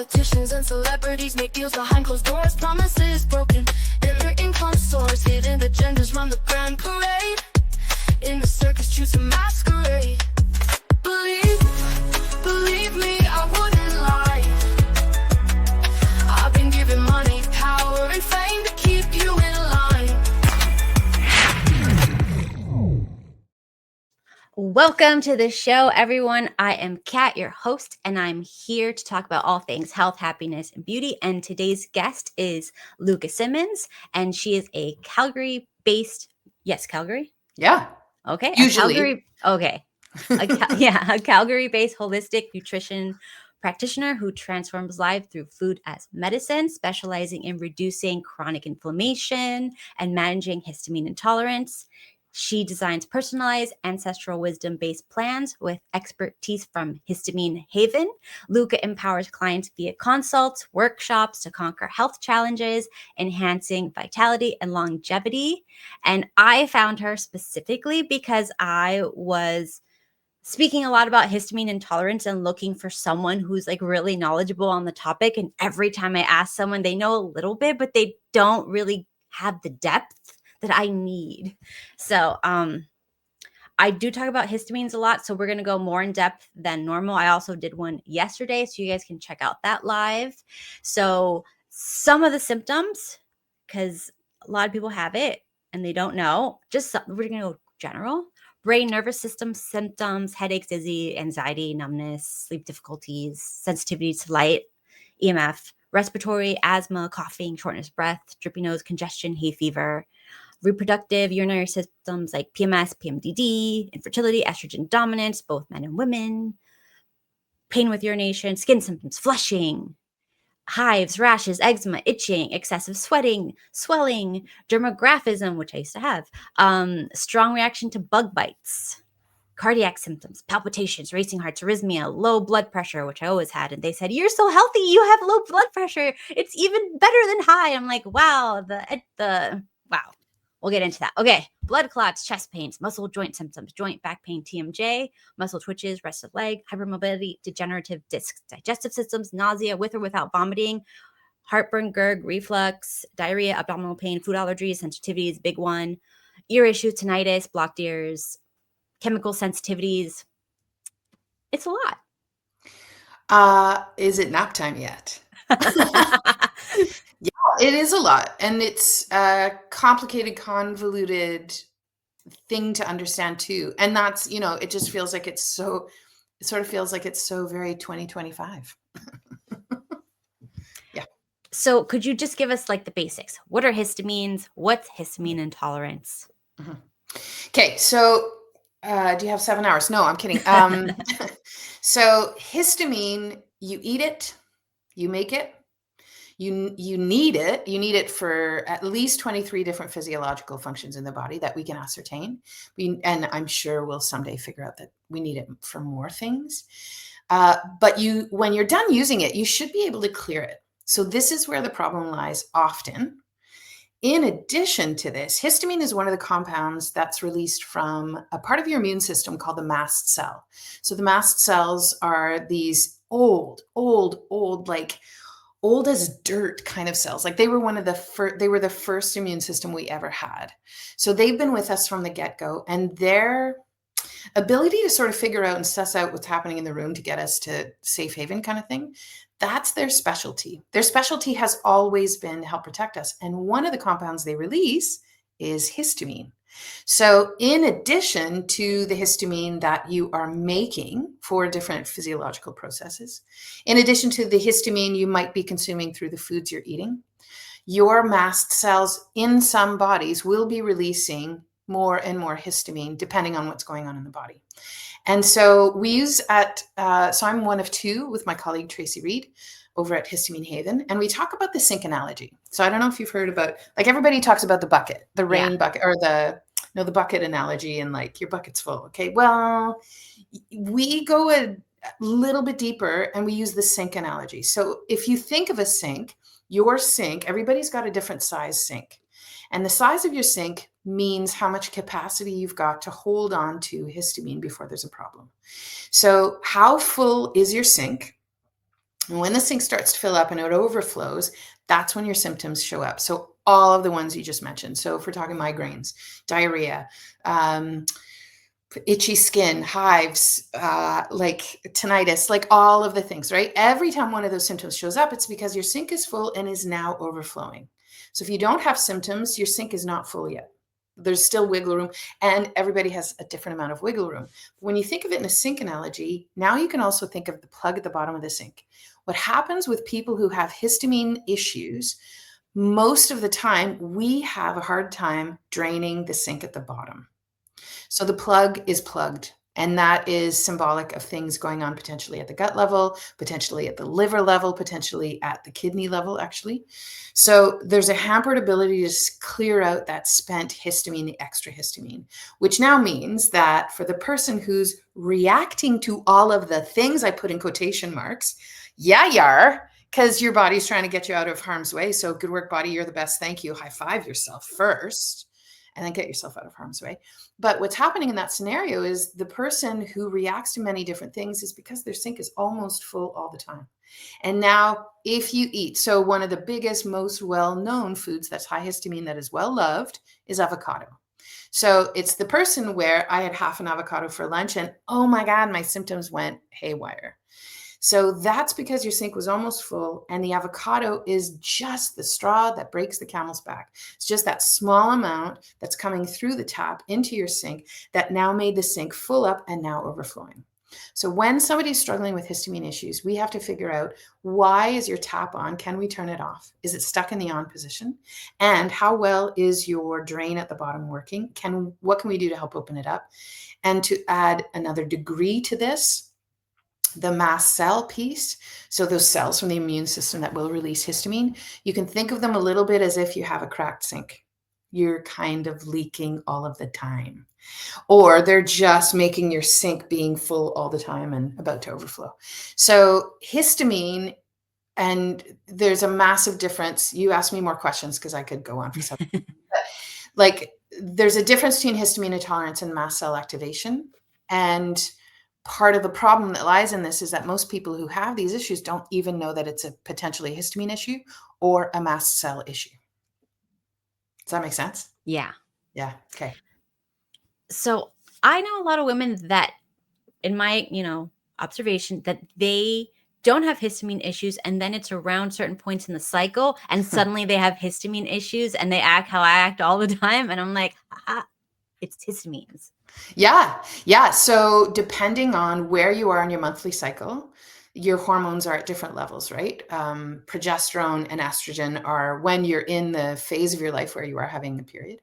Politicians and celebrities make deals behind closed doors, promises broken, and their income soars. Hidden agendas run the grand parade. In the circus, choose a masquerade. Believe me, I wouldn't lie. I've been given money, power, and fame to keep you in line. Welcome to the show, everyone. I am Kat, your host, and I'm here to talk about all things health, happiness, and beauty. And today's guest is Luka Symons, and she is a Calgary-based, yes, Calgary? Yeah. Okay. Usually. A Calgary-based holistic nutrition practitioner who transforms lives through food as medicine, specializing in reducing chronic inflammation and managing histamine intolerance. She designs personalized ancestral-wisdom-based plans with expertise from Histamine Haven. Luka empowers clients via consults, workshops to conquer health challenges, enhancing vitality and longevity. And I found her specifically because I was speaking a lot about histamine intolerance and looking for someone who's like really knowledgeable on the topic. And every time I ask someone, they know a little bit, but they don't really have the depth that I need. So I do talk about histamines a lot, so we're going to go more in depth than normal. I also did one yesterday, so you guys can check out that live. So some of the symptoms, because a lot of people have it and they don't know, we're going to go general. Brain, nervous system symptoms, headaches, dizzy, anxiety, numbness, sleep difficulties, sensitivity to light, EMF, respiratory, asthma, coughing, shortness of breath, drippy nose, congestion, hay fever, reproductive urinary symptoms like PMS, PMDD, infertility, estrogen dominance, both men and women, pain with urination, skin symptoms, flushing, hives, rashes, eczema, itching, excessive sweating, swelling, dermographism, which I used to have, strong reaction to bug bites, cardiac symptoms, palpitations, racing hearts, arrhythmia, low blood pressure, which I always had. And they said, "You're so healthy. You have low blood pressure. It's even better than high." I'm like, wow, wow. We'll get into that. Okay. Blood clots, chest pains, muscle joint symptoms, joint back pain, TMJ, muscle twitches, rested leg, hypermobility, degenerative disc, digestive systems, nausea with or without vomiting, heartburn, GERD, reflux, diarrhea, abdominal pain, food allergies, sensitivities, big one, ear issues, tinnitus, blocked ears, chemical sensitivities. It's a lot. Is it nap time yet? Yeah, it is a lot. And it's a complicated, convoluted thing to understand too. And that's, it just feels like it sort of feels like it's so very 2025. Yeah. So could you just give us like the basics? What are histamines? What's histamine intolerance? Mm-hmm. Okay. So do you have 7 hours? No, I'm kidding. So histamine, you eat it, you make it, you need it. You need it for at least 23 different physiological functions in the body that we can ascertain. And I'm sure we'll someday figure out that we need it for more things. But when you're done using it, you should be able to clear it. So this is where the problem lies often. In addition to this, histamine is one of the compounds that's released from a part of your immune system called the mast cell. So the mast cells are these old, like old as dirt kind of cells. Like they were they were the first immune system we ever had. So they've been with us from the get-go, and their ability to sort of figure out and suss out what's happening in the room to get us to safe haven kind of thing, that's their specialty. Their specialty has always been to help protect us. And one of the compounds they release is histamine. So in addition to the histamine that you are making for different physiological processes, in addition to the histamine you might be consuming through the foods you're eating, your mast cells in some bodies will be releasing more and more histamine depending on what's going on in the body. And so we use so I'm one of two with my colleague Tracy Reed over at Histamine Haven, and we talk about the sink analogy. So I don't know if you've heard about, like, everybody talks about the bucket, the rain bucket, or the bucket analogy, and like your bucket's full. Okay, well, we go a little bit deeper and we use the sink analogy. So if you think of a sink, your sink, everybody's got a different size sink. And the size of your sink means how much capacity you've got to hold on to histamine before there's a problem. So how full is your sink? And when the sink starts to fill up and it overflows, that's when your symptoms show up. So all of the ones you just mentioned. So if we're talking migraines, diarrhea, itchy skin, hives, like tinnitus, like all of the things, right? Every time one of those symptoms shows up, it's because your sink is full and is now overflowing. So if you don't have symptoms, your sink is not full yet. There's still wiggle room, and everybody has a different amount of wiggle room. When you think of it in a sink analogy, now you can also think of the plug at the bottom of the sink. What happens with people who have histamine issues, most of the time, we have a hard time draining the sink at the bottom. So the plug is plugged, and that is symbolic of things going on potentially at the gut level, potentially at the liver level, potentially at the kidney level, actually. So there's a hampered ability to clear out that spent histamine, the extra histamine, which now means that for the person who's reacting to all of the things I put in quotation marks, because your body's trying to get you out of harm's way. So good work, body. You're the best. Thank you. High five yourself first, and then get yourself out of harm's way. But what's happening in that scenario is the person who reacts to many different things is because their sink is almost full all the time. And now if you eat, so one of the biggest, most well-known foods that's high histamine that is well-loved is avocado. So it's the person where I had half an avocado for lunch and, oh my God, my symptoms went haywire. So that's because your sink was almost full, and the avocado is just the straw that breaks the camel's back. It's just that small amount that's coming through the tap into your sink that now made the sink full up and now overflowing. So when somebody's struggling with histamine issues, we have to figure out, why is your tap on? Can we turn it off? Is it stuck in the on position? And how well is your drain at the bottom working? What can we do to help open it up? And to add another degree to this, the mast cell piece, so those cells from the immune system that will release histamine, you can think of them a little bit as if you have a cracked sink. You're kind of leaking all of the time, or they're just making your sink being full all the time and about to overflow. So histamine, and there's a massive difference. You asked me more questions because I could go on for some. Like, there's a difference between histamine intolerance and mast cell activation. And part of the problem that lies in this is that most people who have these issues don't even know that it's a potentially histamine issue or a mast cell issue. Does that make sense? Yeah. Yeah. Okay. So I know a lot of women that, in my, observation, that they don't have histamine issues, and then it's around certain points in the cycle and suddenly they have histamine issues and they act how I act all the time. And I'm like, it's histamines. Yeah. Yeah. So depending on where you are in your monthly cycle, your hormones are at different levels, right? Progesterone and estrogen are when you're in the phase of your life where you are having the period.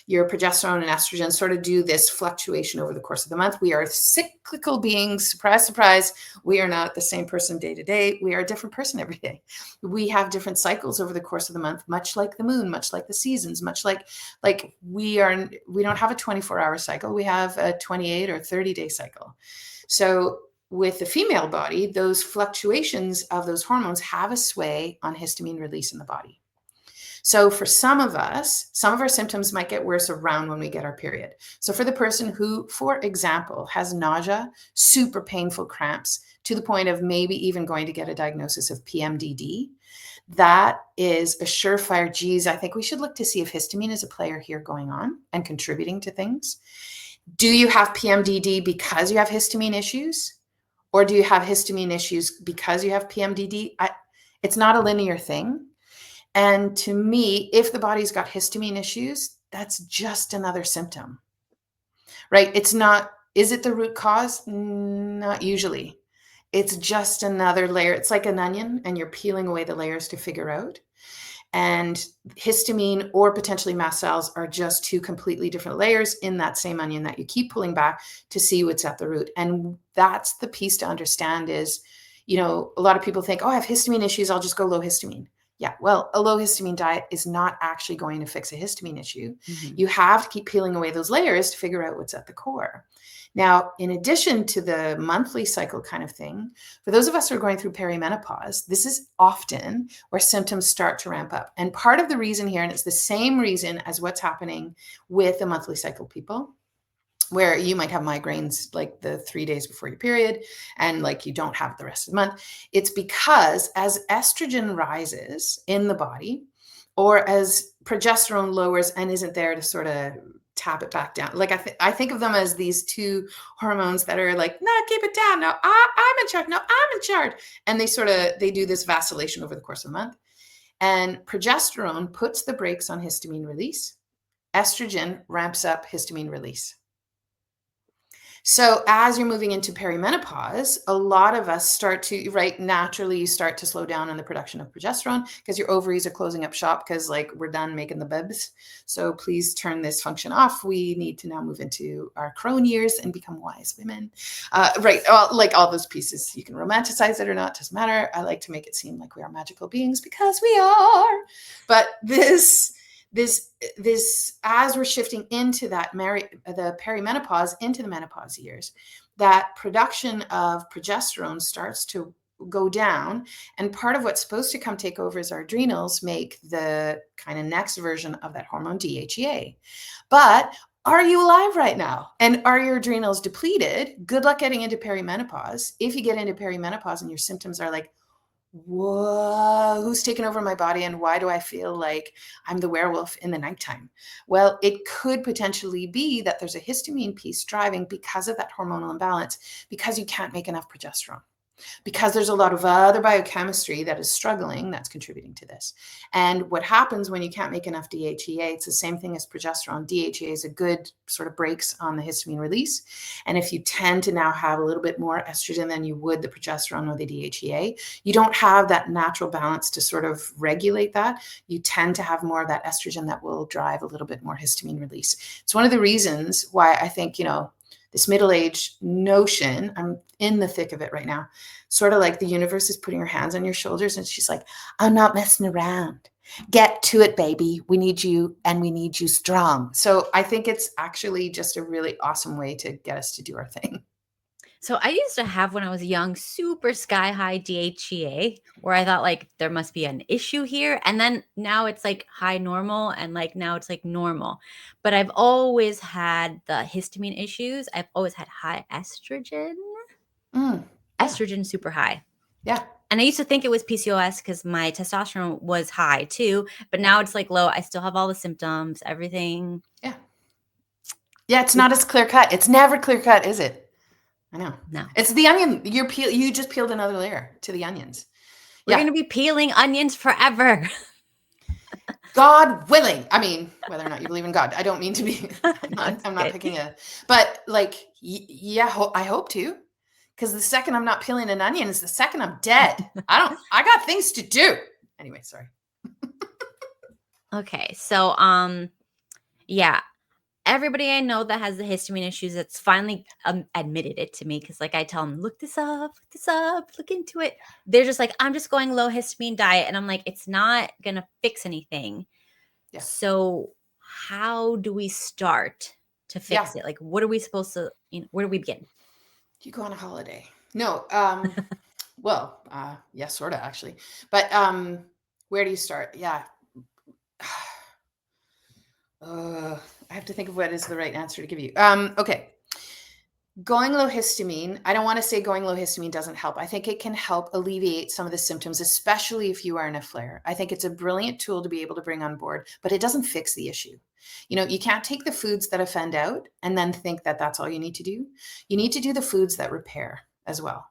Your progesterone and estrogen sort of do this fluctuation over the course of the month. We are cyclical beings. Surprise, surprise. We are not the same person day to day. We are a different person every day. We have different cycles over the course of the month, much like the moon, much like the seasons, much like we don't have a 24-hour cycle. We have a 28 or 30-day cycle. So with the female body, those fluctuations of those hormones have a sway on histamine release in the body. So for some of us, some of our symptoms might get worse around when we get our period. So for the person who, for example, has nausea, super painful cramps, to the point of maybe even going to get a diagnosis of PMDD, that is a surefire, geez, I think we should look to see if histamine is a player here going on and contributing to things. Do you have PMDD because you have histamine issues? Or do you have histamine issues because you have PMDD? It's not a linear thing. And to me, if the body's got histamine issues, that's just another symptom, right? It's not, is it the root cause? Not usually. It's just another layer. It's like an onion, and you're peeling away the layers to figure out. And histamine or potentially mast cells are just two completely different layers in that same onion that you keep pulling back to see what's at the root. And that's the piece to understand is, a lot of people think, oh, I have histamine issues, I'll just go low histamine. Yeah, well, a low histamine diet is not actually going to fix a histamine issue. Mm-hmm. You have to keep peeling away those layers to figure out what's at the core. Now, in addition to the monthly cycle kind of thing, for those of us who are going through perimenopause, this is often where symptoms start to ramp up. And part of the reason here, and it's the same reason as what's happening with the monthly cycle people, where you might have migraines like the 3 days before your period and like you don't have it the rest of the month. It's because as estrogen rises in the body, or as progesterone lowers and isn't there to sort of tap it back down. Like I think of them as these two hormones that are like, no, keep it down. No, I'm in charge. No, I'm in charge. And they do this vacillation over the course of a month. And progesterone puts the brakes on histamine release. Estrogen ramps up histamine release. So as you're moving into perimenopause, a lot of us start to, right, naturally you start to slow down on the production of progesterone because your ovaries are closing up shop because like we're done making the bibs. So please turn this function off. We need to now move into our crone years and become wise women. Right, like all those pieces. You can romanticize it or not, doesn't matter. I like to make it seem like we are magical beings because we are. But this as we're shifting into the perimenopause into the menopause years, that production of progesterone starts to go down, and part of what's supposed to come take over is our adrenals make the kind of next version of that hormone DHEA. But are you alive right now? And are your adrenals depleted? Good luck getting into perimenopause. If you get into perimenopause and your symptoms are like, whoa, who's taken over my body and why do I feel like I'm the werewolf in the nighttime? Well, it could potentially be that there's a histamine piece driving because of that hormonal imbalance, because you can't make enough progesterone, because there's a lot of other biochemistry that is struggling that's contributing to this. And what happens when you can't make enough DHEA, it's the same thing as progesterone. DHEA is a good sort of brakes on the histamine release. And if you tend to now have a little bit more estrogen than you would the progesterone or the DHEA, you don't have that natural balance to sort of regulate that. You tend to have more of that estrogen that will drive a little bit more histamine release. It's one of the reasons why I think, this middle-age notion, I'm in the thick of it right now, sort of like the universe is putting her hands on your shoulders and she's like, I'm not messing around. Get to it, baby. We need you and we need you strong. So I think it's actually just a really awesome way to get us to do our thing. So I used to have, when I was young, super sky high DHEA, where I thought like there must be an issue here. And then now it's like high normal, and like now it's like normal. But I've always had the histamine issues. I've always had high estrogen. Yeah. Estrogen super high. Yeah. And I used to think it was PCOS because my testosterone was high too. But now it's like low. I still have all the symptoms, everything. Yeah. Yeah, it's not as clear cut. It's never clear cut, is it? I know. No. It's the onion. You just peeled another layer to the onions. We're going to be peeling onions forever. God willing. I mean, whether or not you believe in God, I don't mean to be, I'm not picking but like, I hope to, because the second I'm not peeling an onion is the second I'm dead. I got things to do. Anyway, sorry. Okay. So, yeah. Everybody I know that has the histamine issues that's finally admitted it to me, because like I tell them, look this up, look into it. They're just like, I'm just going low histamine diet. And I'm like, it's not going to fix anything. Yeah. So how do we start to fix it? Like, what are we supposed to, where do we begin? You go on a holiday. No. Well, yeah, sort of actually. But where do you start? Yeah. I have to think of what is the right answer to give you. Okay. Going low histamine, I don't want to say going low histamine doesn't help. I think it can help alleviate some of the symptoms, especially if you are in a flare. I think it's a brilliant tool to be able to bring on board, but it doesn't fix the issue. You can't take the foods that offend out and then think that that's all you need to do. You need to do the foods that repair as well.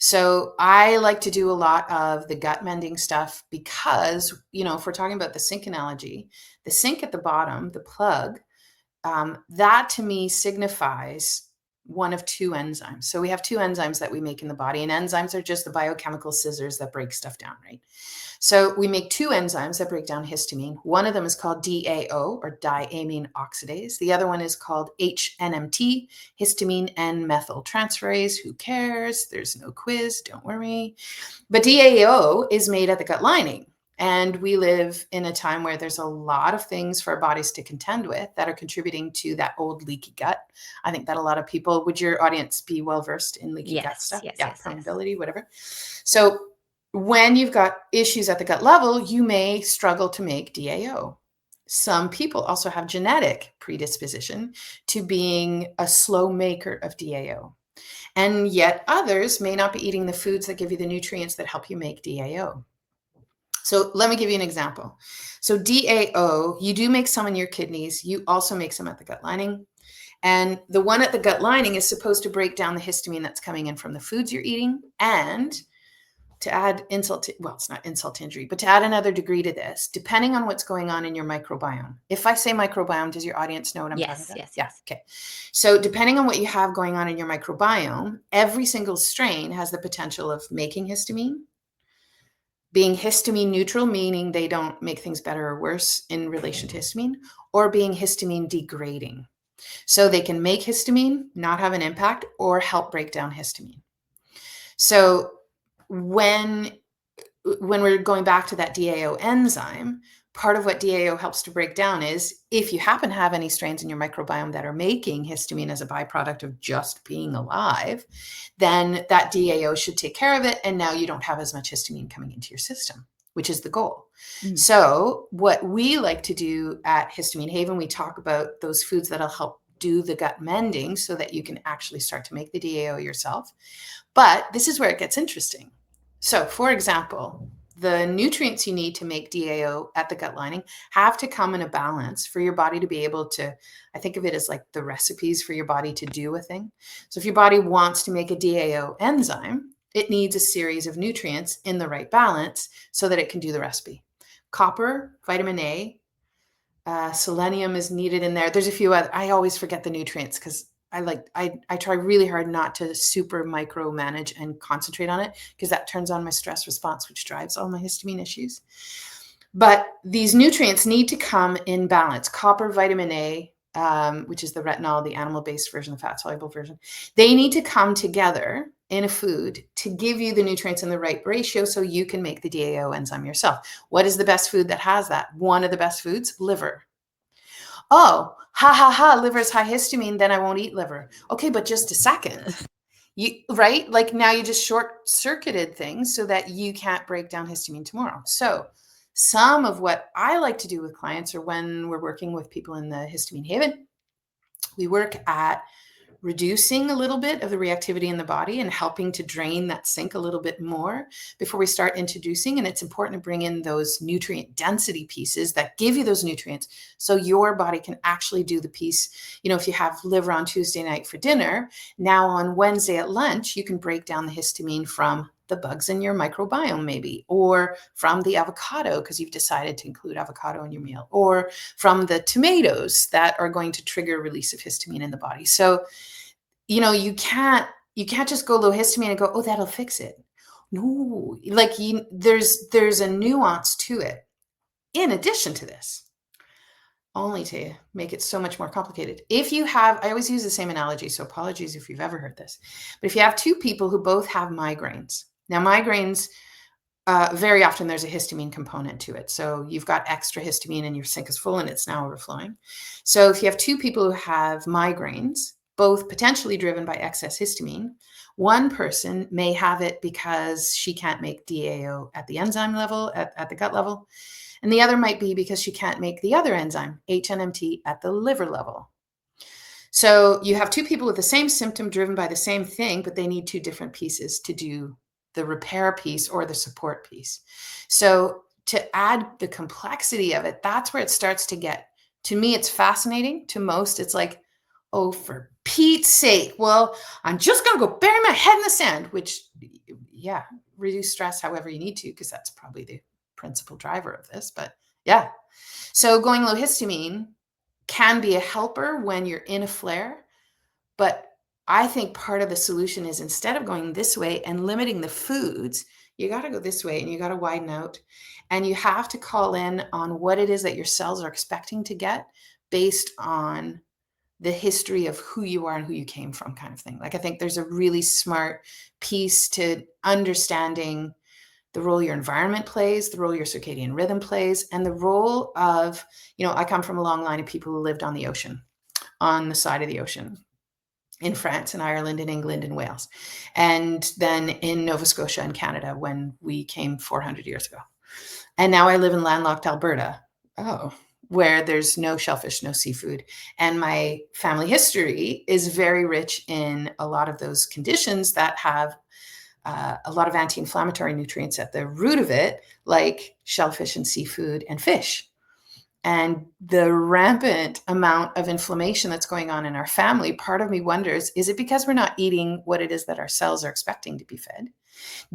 So I like to do a lot of the gut mending stuff because, if we're talking about the sink analogy, the sink at the bottom, the plug, that to me signifies one of two enzymes. So we have two enzymes that we make in the body, and enzymes are just the biochemical scissors that break stuff down, right? So we make two enzymes that break down histamine. One of them is called DAO, or diamine oxidase. The other one is called HNMT, histamine N-methyltransferase. Who cares? There's no quiz, don't worry. But DAO is made at the gut lining. And we live in a time where there's a lot of things for our bodies to contend with that are contributing to that old leaky gut. I think that a lot of people, would your audience be well-versed in leaky gut stuff? Yes, permeability, whatever. So when you've got issues at the gut level, you may struggle to make DAO. some people also have genetic predisposition to being a slow maker of DAO. And yet others may not be eating the foods that give you the nutrients that help you make DAO. So let me give you an example. So DAO, you do make some in your kidneys. You also make some at the gut lining. And the one at the gut lining is supposed to break down the histamine that's coming in from the foods you're eating. And to add insult to, well, it's not insult to injury, but to add another degree to this, depending on what's going on in your microbiome. If I say microbiome, does your audience know what I'm talking about? Yes. Yeah. Okay. So depending on what you have going on in your microbiome, every single strain has the potential of making histamine, being histamine neutral, meaning they don't make things better or worse in relation to histamine, or being histamine degrading. So they can make histamine, not have an impact, or help break down histamine. So when we're going back to that DAO enzyme, part of what DAO helps to break down is if you happen to have any strains in your microbiome that are making histamine as a byproduct of just being alive, then that DAO should take care of it. And now you don't have as much histamine coming into your system, which is the goal. So what we like to do at Histamine Haven, we talk about those foods that'll help do the gut mending so that you can actually start to make the DAO yourself. But this is where it gets interesting. So, for example, the nutrients you need to make DAO at the gut lining have to come in a balance for your body to be able to, I think of it as like the recipes for your body to do a thing. So if your body wants to make a DAO enzyme, it needs a series of nutrients in the right balance so that it can do the recipe. Copper, vitamin A, selenium is needed in there. There's a few other, I always forget the nutrients because I try really hard not to super micromanage and concentrate on it because that turns on my stress response, which drives all my histamine issues. But these nutrients need to come in balance. Copper, vitamin A, which is the retinol, the animal-based version, the fat-soluble version, they need to come together in a food to give you the nutrients in the right ratio so you can make the DAO enzyme yourself. What is the best food that has that? One of the best foods, liver. Oh, liver is high histamine, then I won't eat liver. Okay, but just a second. Right? Like now you just short-circuited things so that you can't break down histamine tomorrow. So some of what I like to do with clients or when we're working with people in the Histamine Haven, we work at reducing a little bit of the reactivity in the body and helping to drain that sink a little bit more before we start introducing. And it's important to bring in those nutrient density pieces that give you those nutrients so your body can actually do the piece. You know, if you have liver on Tuesday night for dinner, now on Wednesday at lunch, you can break down the histamine from the bugs in your microbiome maybe, or from the avocado because you've decided to include avocado in your meal, or from the tomatoes that are going to trigger release of histamine in the body. So, you know, you can't just go low histamine and go, oh, that'll fix it. No, like there's a nuance to it. In addition to this, only to make it so much more complicated. If you have, I always use the same analogy, so apologies if you've ever heard this, but if you have two people who both have migraines, now migraines, very often there's a histamine component to it. So you've got extra histamine and your sink is full and it's now overflowing. So if you have two people who have migraines, both potentially driven by excess histamine, one person may have it because she can't make DAO at the enzyme level, at the gut level, and the other might be because she can't make the other enzyme, HNMT, at the liver level. So you have two people with the same symptom driven by the same thing, but they need two different pieces to do the repair piece or the support piece. So to add the complexity of it, that's where it starts to get, to me, it's fascinating. To most, it's like, oh, for Pete's sake, well, I'm just going to go bury my head in the sand, which, yeah, reduce stress however you need to, because that's probably the principal driver of this. But yeah, so going low histamine can be a helper when you're in a flare, but I think part of the solution is instead of going this way and limiting the foods, you got to go this way and you got to widen out, and you have to call in on what it is that your cells are expecting to get based on the history of who you are and who you came from, kind of thing. Like, I think there's a really smart piece to understanding the role your environment plays, the role your circadian rhythm plays, and the role of, you know, I come from a long line of people who lived on the ocean, on the side of the ocean, in France and Ireland and England and Wales, and then in Nova Scotia and Canada when we came 400 years ago. And now I live in landlocked Alberta. Oh, where there's no shellfish, no seafood. And my family history is very rich in a lot of those conditions that have a lot of anti-inflammatory nutrients at the root of it, like shellfish and seafood and fish. And the rampant amount of inflammation that's going on in our family, part of me wonders, is it because we're not eating what it is that our cells are expecting to be fed?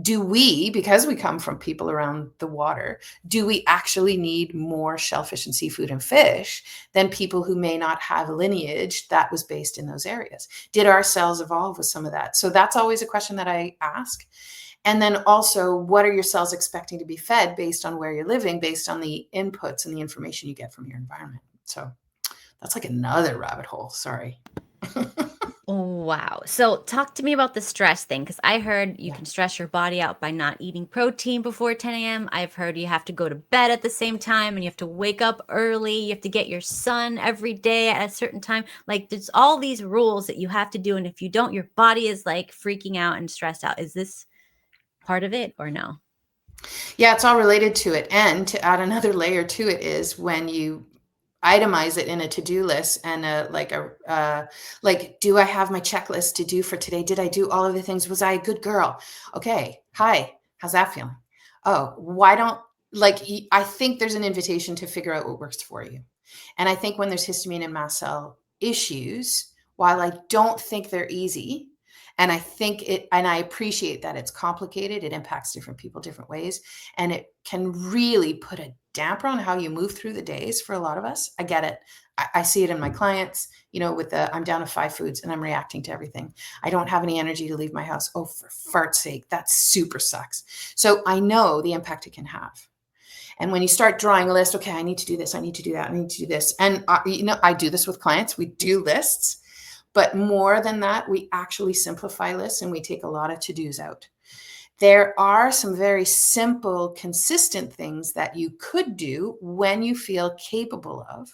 Do we, because we come from people around the water, do we actually need more shellfish and seafood and fish than people who may not have a lineage that was based in those areas? Did our cells evolve with some of that? So that's always a question that I ask. And then also, what are your cells expecting to be fed based on where you're living, based on the inputs and the information you get from your environment? So that's like another rabbit hole. Sorry. Wow. So talk to me about the stress thing, because I heard you can stress your body out by not eating protein before 10 a.m. I've heard you have to go to bed at the same time and you have to wake up early. You have to get your sun every day at a certain time. Like there's all these rules that you have to do. And if you don't, your body is like freaking out and stressed out. Is this part of it or no? Yeah, it's all related to it. And to add another layer to it is when you itemize it in a to-do list and like, do I have my checklist to do for today? Did I do all of the things? Was I a good girl? Okay. Hi. How's that feeling? Oh, why don't, like, I think there's an invitation to figure out what works for you. And I think when there's histamine and mast cell issues, while I don't think they're easy, and I appreciate that it's complicated, it impacts different people different ways, and it can really put a damper on how you move through the days for a lot of us. I get it. I see it in my clients, I'm down to 5 foods and I'm reacting to everything. I don't have any energy to leave my house. Oh, for fart's sake, that super sucks. So I know the impact it can have. And when you start drawing a list, okay, I need to do this, I need to do that, I need to do this. And I do this with clients. We do lists. But more than that, we actually simplify lists and we take a lot of to-dos out. There are some very simple, consistent things that you could do when you feel capable of.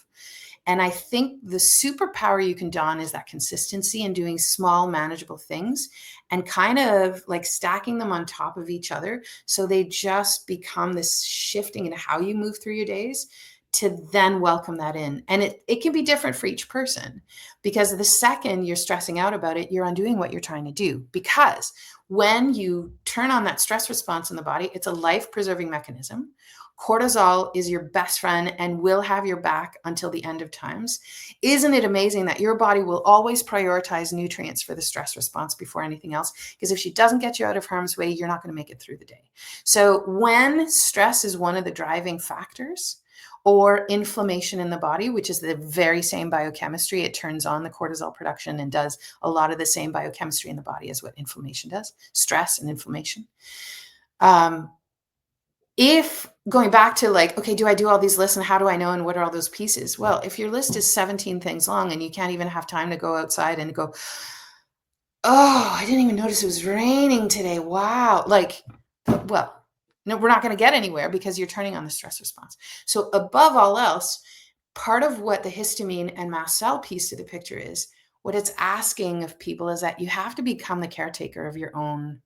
And I think the superpower you can don is that consistency and doing small, manageable things and kind of like stacking them on top of each other. So they just become this shifting in how you move through your days to then welcome that in. And it can be different for each person, because the second you're stressing out about it, you're undoing what you're trying to do. Because when you turn on that stress response in the body, it's a life-preserving mechanism. Cortisol is your best friend and will have your back until the end of times. Isn't it amazing that your body will always prioritize nutrients for the stress response before anything else? Because if she doesn't get you out of harm's way, you're not going to make it through the day. So when stress is one of the driving factors, or inflammation in the body, which is the very same biochemistry. It turns on the cortisol production and does a lot of the same biochemistry in the body as what inflammation does, stress and inflammation. If going back to like, okay, do I do all these lists and how do I know and what are all those pieces? Well, if your list is 17 things long and you can't even have time to go outside and go, oh, I didn't even notice it was raining today. Wow. No, we're not going to get anywhere because you're turning on the stress response. So above all else, part of what the histamine and mast cell piece to the picture is, what it's asking of people is that you have to become the caretaker of your own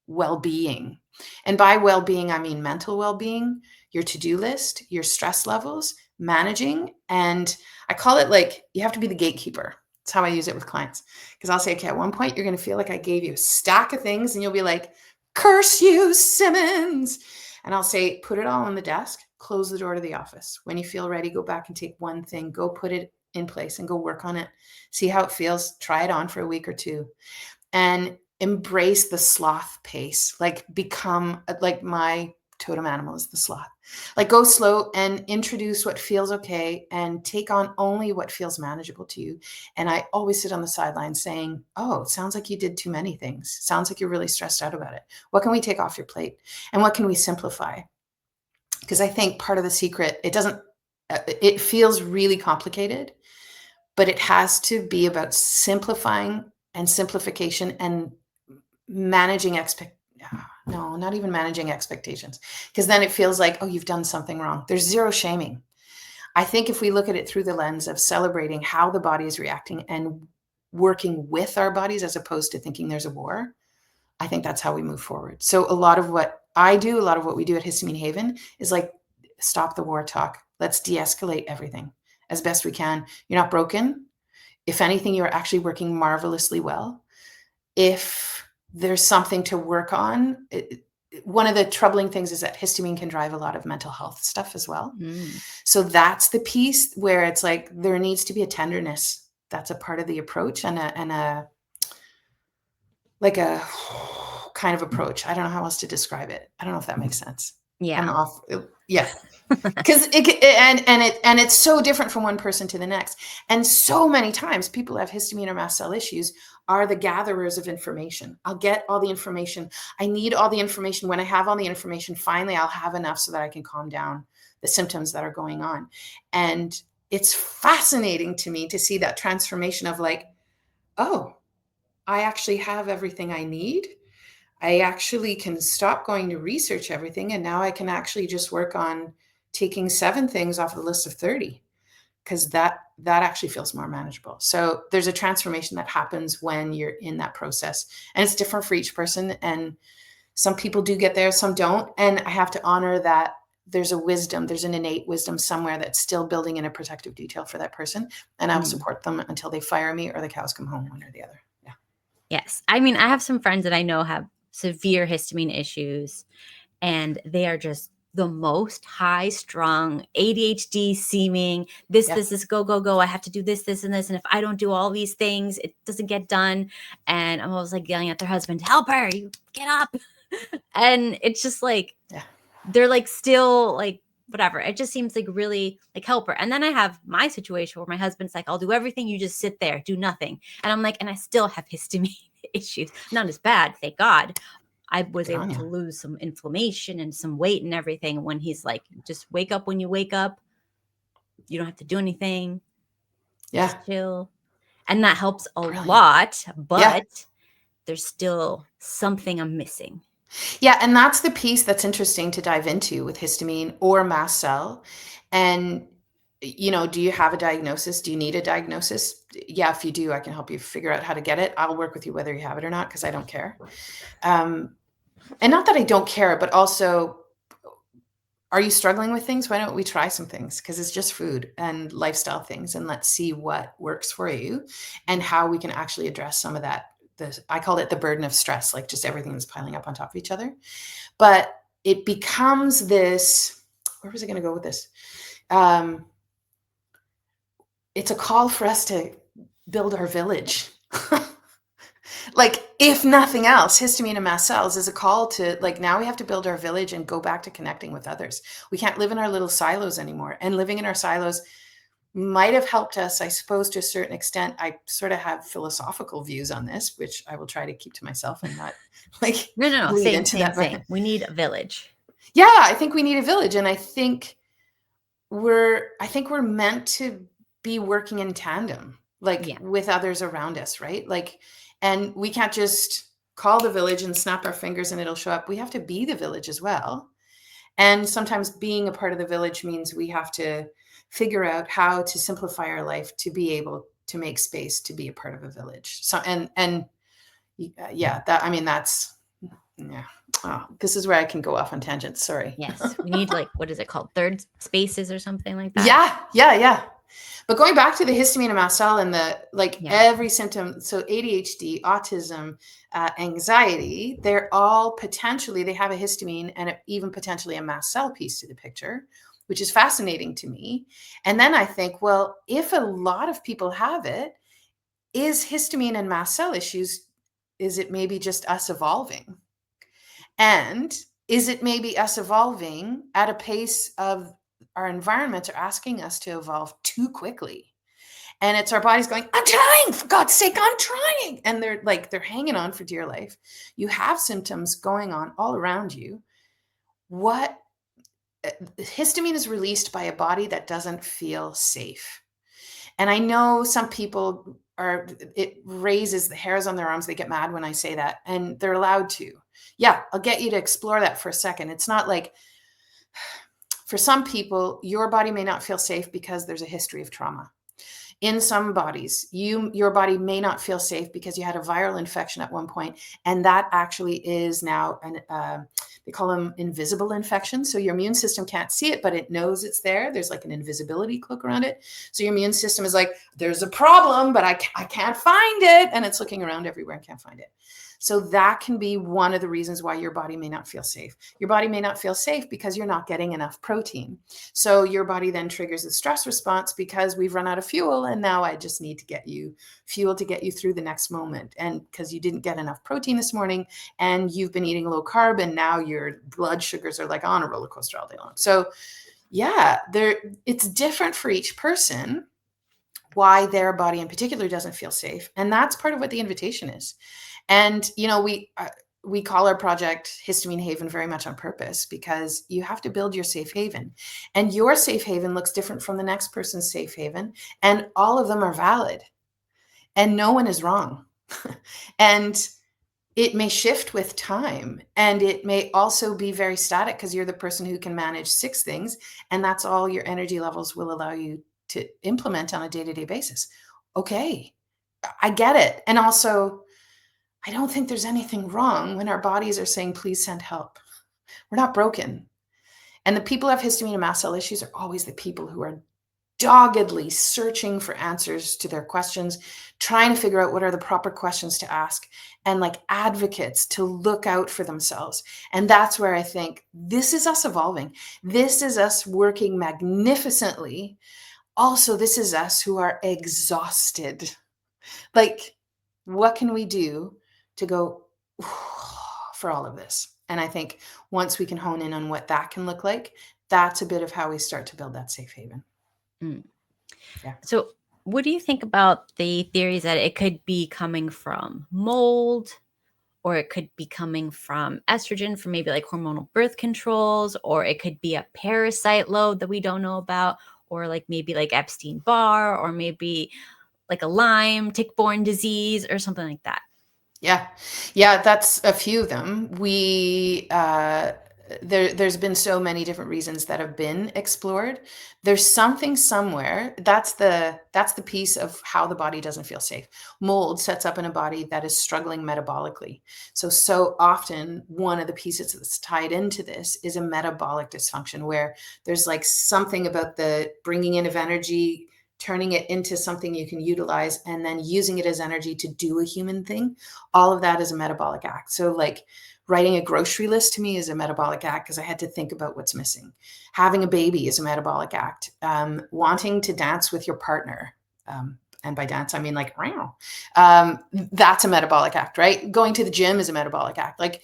well-being. And by well-being, I mean mental well-being, your to-do list, your stress levels, managing. And I call it like, you have to be the gatekeeper. That's how I use it with clients. Because I'll say, okay, at one point, you're going to feel like I gave you a stack of things and you'll be like, curse you, Symons. And I'll say, put it all on the desk, close the door to the office. When you feel ready, go back and take one thing, go put it in place and go work on it. See how it feels. Try it on for a week or two and embrace the sloth pace. Like become like my totem animal is the sloth. Like go slow and introduce what feels okay and take on only what feels manageable to you. And I always sit on the sidelines saying, oh, it sounds like you did too many things. Sounds like you're really stressed out about it. What can we take off your plate? And what can we simplify? Because I think part of the secret, it feels really complicated, but it has to be about simplifying and simplification and managing not even managing expectations, because then it feels like, oh, you've done something wrong. There's zero shaming. I think if we look at it through the lens of celebrating how the body is reacting and working with our bodies as opposed to thinking there's a war, I think that's how we move forward. So a lot of what I do, a lot of what we do at Histamine Haven is like, stop the war talk. Let's de-escalate everything as best we can. You're not broken. If anything, you're actually working marvelously well. If there's something to work on, one of the troubling things is that histamine can drive a lot of mental health stuff as well. So that's the piece where it's like there needs to be a tenderness. That's a part of the approach, and a kind of approach. I don't know how else to describe it. I don't know if that makes sense. Yeah. Yeah. Because it's so different from one person to the next. And so many times people who have histamine or mast cell issues are the gatherers of information. I'll get all the information. I need all the information. When I have all the information, finally I'll have enough so that I can calm down the symptoms that are going on. And it's fascinating to me to see that transformation of like, oh, I actually have everything I need. I actually can stop going to research everything. And now I can actually just work on taking 7 things off the list of 30, because that actually feels more manageable. So there's a transformation that happens when you're in that process, and it's different for each person. And some people do get there, some don't. And I have to honor that there's an innate wisdom somewhere that's still building in a protective detail for that person. And I'll support them until they fire me or the cows come home, one or the other. Yeah. Yes. I mean, I have some friends that I know have severe histamine issues, and they are just the most high-strung, ADHD seeming, this, go. I have to do this, and this. And if I don't do all these things, it doesn't get done. And I'm always like yelling at their husband, help her, you get up. And it's just like, they're like still like, whatever. It just seems like really like help her. And then I have my situation where my husband's like, I'll do everything. You just sit there, do nothing. And I'm like, and I still have histamine issues. Not as bad, thank God. I was able to lose some inflammation and some weight and everything. When he's like, just wake up when you wake up. You don't have to do anything. Just chill. And that helps a lot, but there's still something I'm missing. Yeah. And that's the piece that's interesting to dive into with histamine or mast cell. And, do you have a diagnosis? Do you need a diagnosis? Yeah. If you do, I can help you figure out how to get it. I'll work with you whether you have it or not, because I don't care. And not that I don't care, but also, are you struggling with things? Why don't we try some things? Because it's just food and lifestyle things. And let's see what works for you and how we can actually address some of that. I called it the burden of stress, like just everything that's piling up on top of each other. But it becomes this, where was I going to go with this? It's a call for us to build our village. Like, if nothing else, histamine and mast cells is a call to, like, now we have to build our village and go back to connecting with others. We can't live in our little silos anymore. And living in our silos might have helped us, I suppose, to a certain extent. I sort of have philosophical views on this, which I will try to keep to myself and not like No. Same. We need a village. Yeah, I think we need a village. And I think we're meant to be working in tandem, like with others around us, right? Like, and we can't just call the village and snap our fingers and it'll show up. We have to be the village as well. And sometimes being a part of the village means we have to figure out how to simplify our life to be able to make space to be a part of a village. So, this is where I can go off on tangents. Sorry. Yes. We need what is it called? Third spaces or something like that. Yeah. But going back to the histamine and mast cell and every symptom, so ADHD, autism, anxiety, they're all potentially, they have a histamine and even potentially a mast cell piece to the picture, which is fascinating to me. And then I think, well, if a lot of people have it, is histamine and mast cell issues, is it maybe just us evolving? And is it maybe us evolving at a pace of our environments are asking us to evolve too quickly? And it's our bodies going, I'm trying, for God's sake, I'm trying. And they're hanging on for dear life. You have symptoms going on all around you. Histamine is released by a body that doesn't feel safe. And I know some people it raises the hairs on their arms. They get mad when I say that, and they're allowed to. Yeah, I'll get you to explore that for a second. It's not like, for some people, your body may not feel safe because there's a history of trauma. In some bodies, your body may not feel safe because you had a viral infection at one point, and that actually is now they call them invisible infections. So your immune system can't see it, but it knows it's there. There's like an invisibility cloak around it. So your immune system is like, there's a problem, but I can't find it. And it's looking around everywhere and can't find it. So that can be one of the reasons why your body may not feel safe. Your body may not feel safe because you're not getting enough protein. So your body then triggers the stress response because we've run out of fuel. And now I just need to get you fuel to get you through the next moment. And because you didn't get enough protein this morning and you've been eating low carb and now your blood sugars are like on a roller coaster all day long. So yeah, it's different for each person why their body in particular doesn't feel safe. And that's part of what the invitation is. And, we call our project Histamine Haven very much on purpose because you have to build your safe haven. And your safe haven looks different from the next person's safe haven. And all of them are valid. And no one is wrong. And it may shift with time. And it may also be very static because you're the person who can manage 6 things. And that's all your energy levels will allow you to implement on a day-to-day basis. Okay, I get it. And also, I don't think there's anything wrong when our bodies are saying, please send help. We're not broken. And the people who have histamine and mast cell issues are always the people who are doggedly searching for answers to their questions, trying to figure out what are the proper questions to ask, and like advocates to look out for themselves. And that's where I think this is us evolving. This is us working magnificently. Also, this is us who are exhausted. Like, what can we do to go for all of this? And I think once we can hone in on what that can look like, that's a bit of how we start to build that safe haven. Yeah. So what do you think about the theories that it could be coming from mold, or it could be coming from estrogen, from maybe like hormonal birth controls, or it could be a parasite load that we don't know about, or like maybe like Epstein-Barr, or maybe like a Lyme, tick-borne disease, or something like that? Yeah, that's a few of them. There's been so many different reasons that have been explored. There's something somewhere. That's the piece of how the body doesn't feel safe. Mold sets up in a body that is struggling metabolically. So often one of the pieces that's tied into this is a metabolic dysfunction where there's like something about the bringing in of energy, turning it into something you can utilize, and then using it as energy to do a human thing. All of that is a metabolic act. So like writing a grocery list to me is a metabolic act because I had to think about what's missing. Having a baby is a metabolic act. Wanting to dance with your partner, and by dance, I mean like, that's a metabolic act, right? Going to the gym is a metabolic act. Like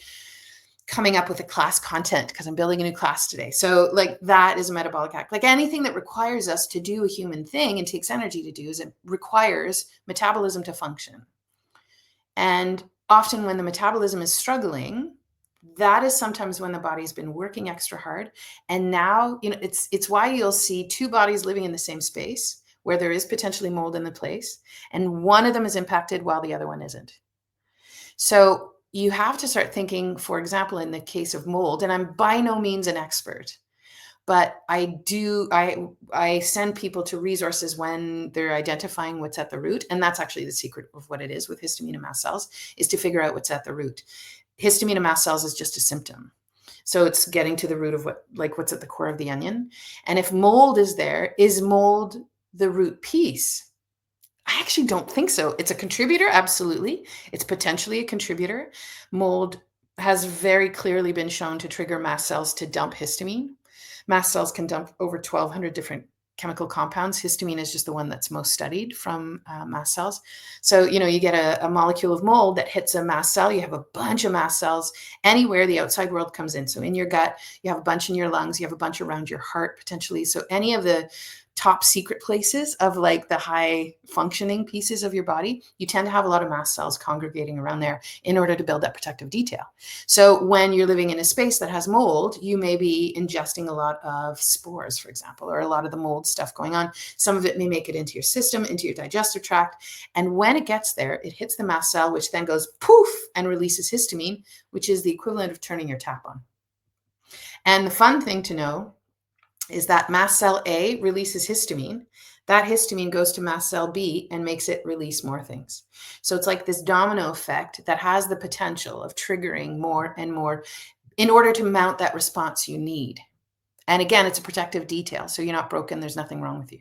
coming up with a class content because I'm building a new class today. So like that is a metabolic act. Like anything that requires us to do a human thing and takes energy to do, it requires metabolism to function. And often when the metabolism is struggling, that is sometimes when the body's been working extra hard. And now, it's why you'll see 2 bodies living in the same space where there is potentially mold in the place. And one of them is impacted while the other one isn't. So you have to start thinking, for example, in the case of mold, and I'm by no means an expert, but I send people to resources when they're identifying what's at the root. And that's actually the secret of what it is with histamine and mast cells, is to figure out what's at the root. Histamine and mast cells is just a symptom. So it's getting to the root of what's at the core of the onion. And if mold is there, is mold the root piece? I actually don't think so. It's a contributor, absolutely. It's potentially a contributor. Mold has very clearly been shown to trigger mast cells to dump histamine. Mast cells can dump over 1,200 different chemical compounds. Histamine is just the one that's most studied from mast cells. So, you get a molecule of mold that hits a mast cell. You have a bunch of mast cells anywhere the outside world comes in. So in your gut, you have a bunch in your lungs, you have a bunch around your heart potentially. So any of the top secret places of like the high functioning pieces of your body, you tend to have a lot of mast cells congregating around there in order to build that protective detail. So when you're living in a space that has mold, you may be ingesting a lot of spores, for example, or a lot of the mold stuff going on. Some of it may make it into your system, into your digestive tract. And when it gets there, it hits the mast cell, which then goes poof and releases histamine, which is the equivalent of turning your tap on. And the fun thing to know is that mast cell A releases histamine. That histamine goes to mast cell B and makes it release more things. So it's like this domino effect that has the potential of triggering more and more in order to mount that response you need. And again, it's a protective detail. So you're not broken. There's nothing wrong with you.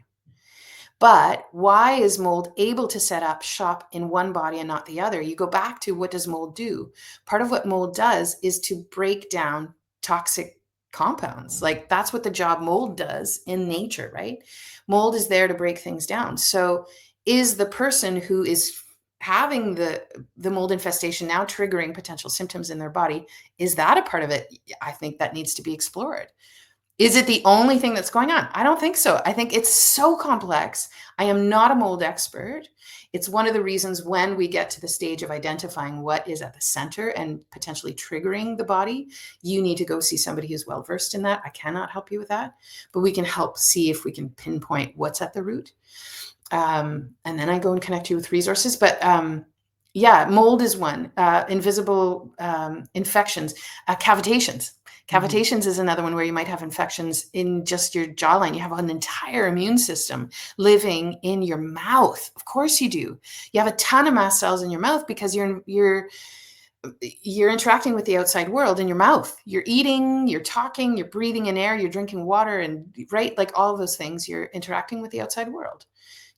But why is mold able to set up shop in one body and not the other? You go back to, what does mold do? Part of what mold does is to break down toxic compounds. Like, that's what the job mold does in nature, right? Mold is there to break things down. So is the person who is having the mold infestation now triggering potential symptoms in their body, is that a part of it? I think that needs to be explored. Is it the only thing that's going on? I don't think so. I think it's so complex. I am not a mold expert. It's one of the reasons when we get to the stage of identifying what is at the center and potentially triggering the body, you need to go see somebody who's well-versed in that. I cannot help you with that, but we can help see if we can pinpoint what's at the root. And then I go and connect you with resources. But yeah, mold is one. Invisible infections, cavitations. Cavitations is another one where you might have infections in just your jawline. You have an entire immune system living in your mouth. Of course you do. You have a ton of mast cells in your mouth because you're interacting with the outside world in your mouth. You're eating, you're talking, you're breathing in air, you're drinking water, and right, like all of those things, you're interacting with the outside world.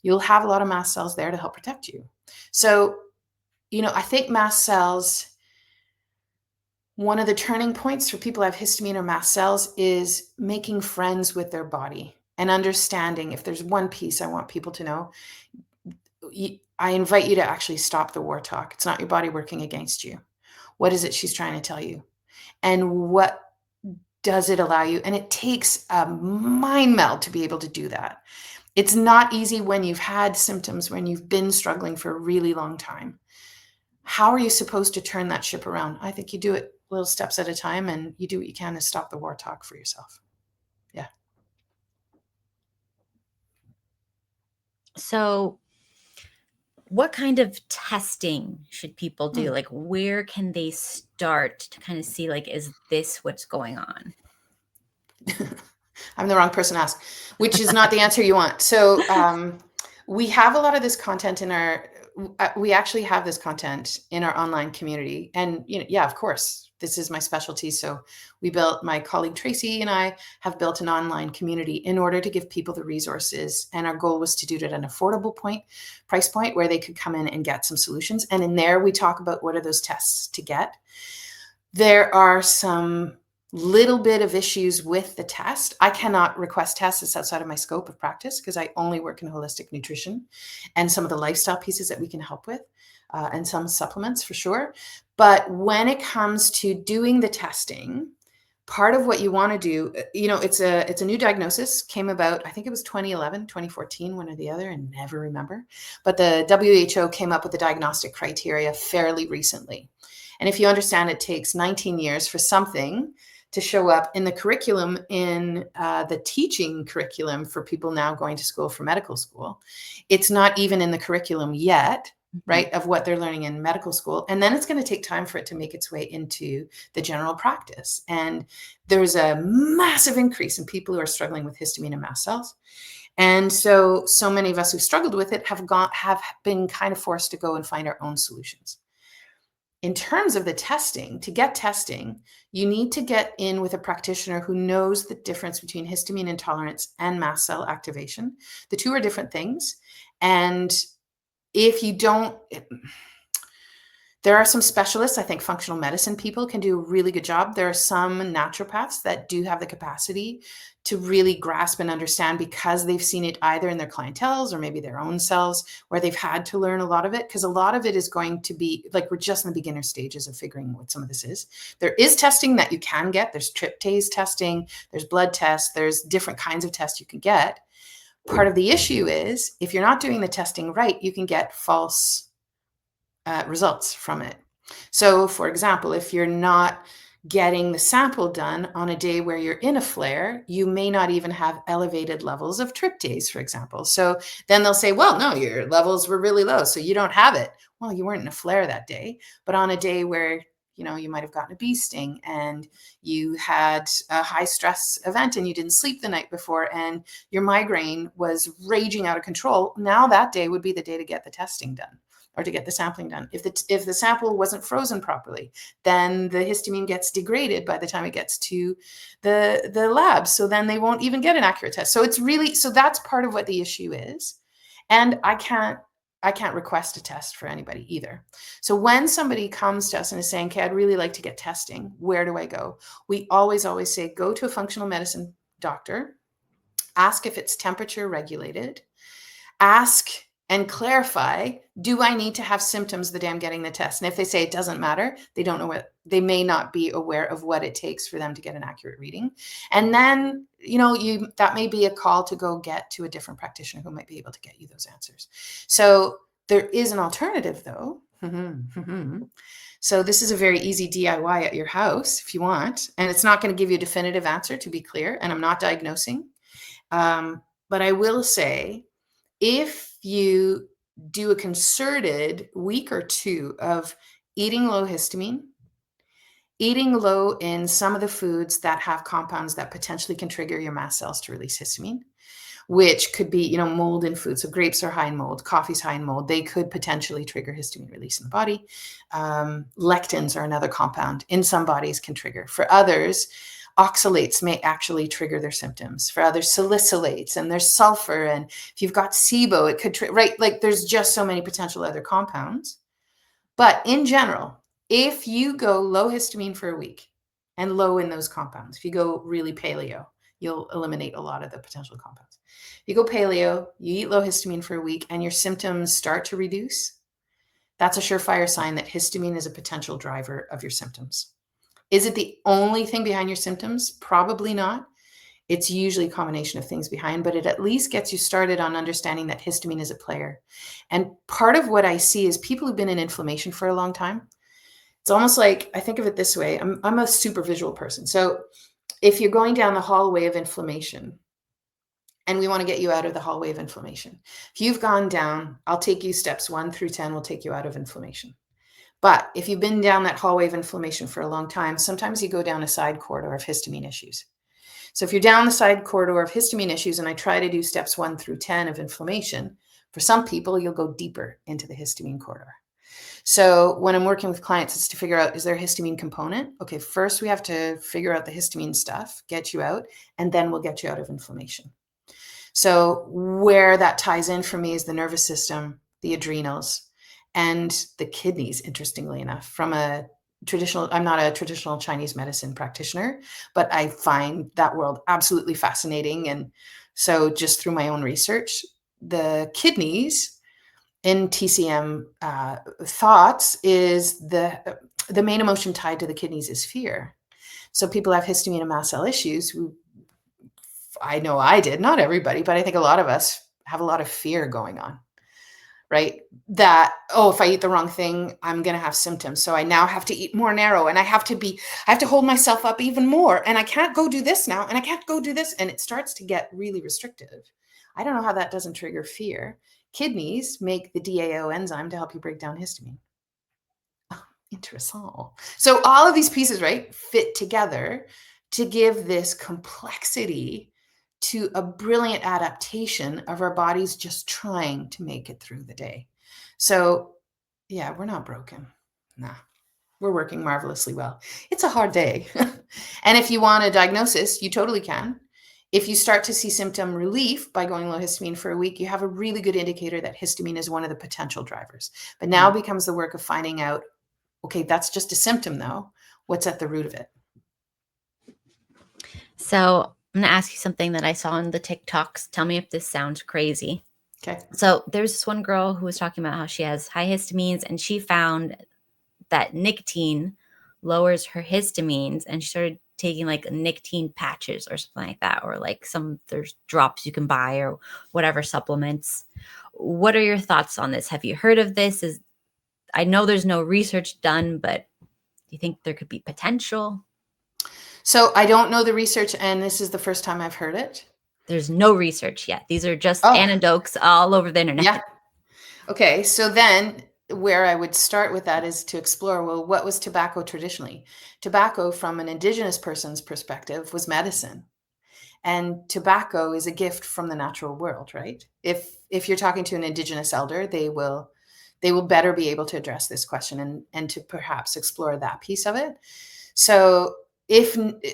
You'll have a lot of mast cells there to help protect you. So, I think mast cells, one of the turning points for people who have histamine or mast cells is making friends with their body and understanding. If there's one piece I want people to know, I invite you to actually stop the war talk. It's not your body working against you. What is it she's trying to tell you? And what does it allow you? And it takes a mind meld to be able to do that. It's not easy when you've had symptoms, when you've been struggling for a really long time. How are you supposed to turn that ship around? I think you do it little steps at a time, and you do what you can to stop the war talk for yourself. Yeah. So what kind of testing should people do? Like, where can they start to kind of see, like, is this what's going on? I'm the wrong person to ask, which is not the answer you want. So we have a lot of this content we actually have this content in our online community. And, yeah, of course, this is my specialty. So my colleague Tracy and I have built an online community in order to give people the resources. And our goal was to do it at an affordable price point where they could come in and get some solutions. And in there, we talk about what are those tests to get. There are some little bit of issues with the test. I cannot request tests. It's outside of my scope of practice because I only work in holistic nutrition and some of the lifestyle pieces that we can help with, and some supplements for sure. But when it comes to doing the testing, part of what you want to do, it's a new diagnosis, came about, I think it was 2011, 2014, one or the other, and never remember. But the WHO came up with the diagnostic criteria fairly recently. And if you understand, it takes 19 years for something to show up in the curriculum, in the teaching curriculum for people now going to school for medical school. It's not even in the curriculum yet, right, of what they're learning in medical school. And then it's going to take time for it to make its way into the general practice. And there's a massive increase in people who are struggling with histamine and mast cells. And so many of us who've struggled with it have been kind of forced to go and find our own solutions. In terms of the testing, to get testing, you need to get in with a practitioner who knows the difference between histamine intolerance and mast cell activation. The two are different things. And if you don't, there are some specialists. I think functional medicine people can do a really good job. There are some naturopaths that do have the capacity to really grasp and understand because they've seen it either in their clienteles or maybe their own cells where they've had to learn a lot of it, because a lot of it is going to be like, we're just in the beginner stages of figuring what some of this is. There is testing that you can get. There's tryptase testing, there's blood tests, there's different kinds of tests you can get. Part of the issue is if you're not doing the testing right, you can get false results from it. So for example, if you're not getting the sample done on a day where you're in a flare, you may not even have elevated levels of tryptase, for example. So then they'll say, well, no, your levels were really low, so you don't have it. Well, you weren't in a flare that day, but on a day where you might have gotten a bee sting and you had a high stress event and you didn't sleep the night before and your migraine was raging out of control. Now that day would be the day to get the testing done. or to get the sampling done. If the sample wasn't frozen properly, then the histamine gets degraded by the time it gets to the lab. So then they won't even get an accurate test. So that's part of what the issue is. And I can't request a test for anybody either. So when somebody comes to us and is saying, okay, I'd really like to get testing, where do I go? We always say, go to a functional medicine doctor, ask if it's temperature regulated, ask and clarify, do I need to have symptoms the day I'm getting the test? And if they say it doesn't matter, they don't know they may not be aware of what it takes for them to get an accurate reading. And then, that may be a call to go get to a different practitioner who might be able to get you those answers. So there is an alternative though. So this is a very easy DIY at your house if you want, and it's not going to give you a definitive answer, to be clear, and I'm not diagnosing. But I will say, if you do a concerted week or two of eating low histamine, eating low in some of the foods that have compounds that potentially can trigger your mast cells to release histamine, which could be, mold in food. So grapes are high in mold, coffee's high in mold. They could potentially trigger histamine release in the body. Lectins are another compound in some bodies can trigger. For others, oxalates may actually trigger their symptoms. For others, salicylates, and there's sulfur. And if you've got SIBO, it could, right? Like there's just so many potential other compounds. But in general, if you go low histamine for a week and low in those compounds, if you go really paleo, you'll eliminate a lot of the potential compounds. If you go paleo, you eat low histamine for a week and your symptoms start to reduce, that's a surefire sign that histamine is a potential driver of your symptoms. Is it the only thing behind your symptoms? Probably not. It's usually a combination of things behind, but it at least gets you started on understanding that histamine is a player. And part of what I see is people who've been in inflammation for a long time. It's almost like, I think of it this way. I'm a super visual person. So if you're going down the hallway of inflammation and we want to get you out of the hallway of inflammation, if you've gone down, I'll take you steps 1 through 10, we'll take you out of inflammation. But if you've been down that hallway of inflammation for a long time, sometimes you go down a side corridor of histamine issues. So if you're down the side corridor of histamine issues and I try to do steps 1 through 10 of inflammation, for some people, you'll go deeper into the histamine corridor. So when I'm working with clients, it's to figure out, is there a histamine component? Okay, first we have to figure out the histamine stuff, get you out, and then we'll get you out of inflammation. So where that ties in for me is the nervous system, the adrenals, and the kidneys, interestingly enough. I'm not a traditional Chinese medicine practitioner, but I find that world absolutely fascinating. And so just through my own research, the kidneys in TCM thoughts is the main emotion tied to the kidneys is fear. So people have histamine and mast cell issues. I know I did, not everybody, but I think a lot of us have a lot of fear going on. Right? That, if I eat the wrong thing, I'm going to have symptoms. So I now have to eat more narrow and I have to hold myself up even more. And I can't go do this now. And I can't go do this. And it starts to get really restrictive. I don't know how that doesn't trigger fear. Kidneys make the DAO enzyme to help you break down histamine. Oh, interesting. So all of these pieces, right, fit together to give this complexity to a brilliant adaptation of our bodies just trying to make it through the day. So yeah, we're not broken. Nah, we're working marvelously well. It's a hard day. And if you want a diagnosis, you totally can. If you start to see symptom relief by going low histamine for a week, you have a really good indicator that histamine is one of the potential drivers. But now becomes the work of finding out, okay, that's just a symptom though. What's at the root of it? So I'm going to ask you something that I saw on the TikToks. Tell me if this sounds crazy. Okay. So there's this one girl who was talking about how she has high histamines and she found that nicotine lowers her histamines, and she started taking like nicotine patches or something like that, or like there's drops you can buy or whatever supplements. What are your thoughts on this? Have you heard of this? I know there's no research done, but do you think there could be potential? So I don't know the research, and this is the first time I've heard it. There's no research yet. These are just anecdotes all over the internet. Yeah. Okay. So then where I would start with that is to explore, well, what was tobacco traditionally? Tobacco, from an indigenous person's perspective, was medicine. And tobacco is a gift from the natural world, right? If you're talking to an indigenous elder, they will they will better be able to address this question and to perhaps explore that piece of it. So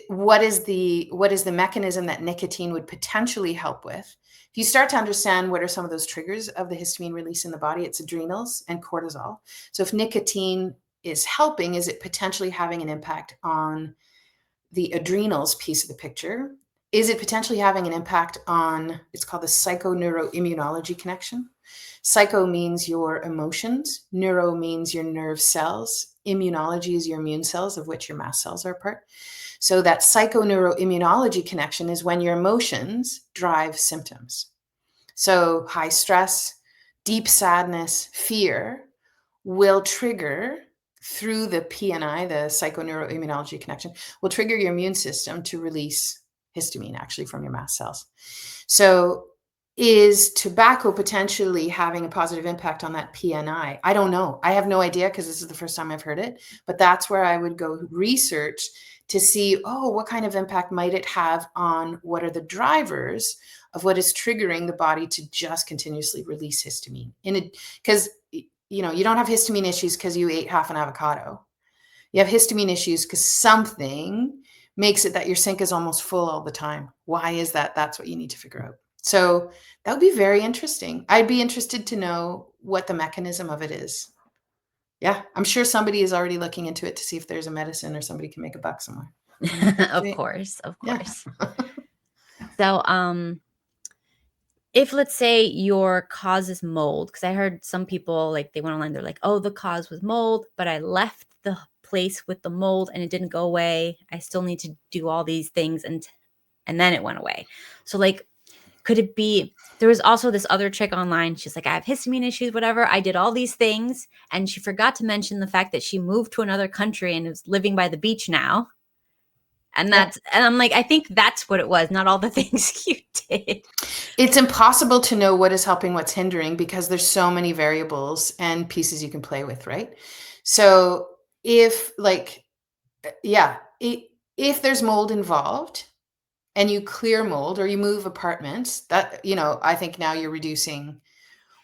what is the mechanism that nicotine would potentially help with? If you start to understand what are some of those triggers of the histamine release in the body, it's adrenals and cortisol. So if nicotine is helping, is it potentially having an impact on the adrenals piece of the picture? Is it potentially having an impact on, it's called the psychoneuroimmunology connection? Psycho means your emotions, neuro means your nerve cells, immunology is your immune cells, of which your mast cells are a part. So that psychoneuroimmunology connection is when your emotions drive symptoms. So high stress, deep sadness, fear will trigger through the PNI, the psychoneuroimmunology connection, will trigger your immune system to release histamine actually from your mast cells. So is tobacco potentially having a positive impact on that PNI? I don't know. I have no idea because this is the first time I've heard it, but that's where I would go research to see, what kind of impact might it have on what are the drivers of what is triggering the body to just continuously release histamine. Because you don't have histamine issues because you ate half an avocado. You have histamine issues because something makes it that your sink is almost full all the time. Why is that? That's what you need to figure out. So that would be very interesting. I'd be interested to know what the mechanism of it is. Yeah, I'm sure somebody is already looking into it to see if there's a medicine or somebody can make a buck somewhere. Of course. Yeah. So, if let's say your cause is mold, because I heard some people like they went online, they're like, oh, the cause was mold, but I left the place with the mold and it didn't go away. I still need to do all these things and then it went away. So like, could it be, there was also this other chick online. She's like, I have histamine issues, whatever. I did all these things. And she forgot to mention the fact that she moved to another country and is living by the beach now. And and I'm like, I think that's what it was, not all the things you did. It's impossible to know what is helping, what's hindering, because there's so many variables and pieces you can play with, right? So if there's mold involved and you clear mold or you move apartments, that, I think now you're reducing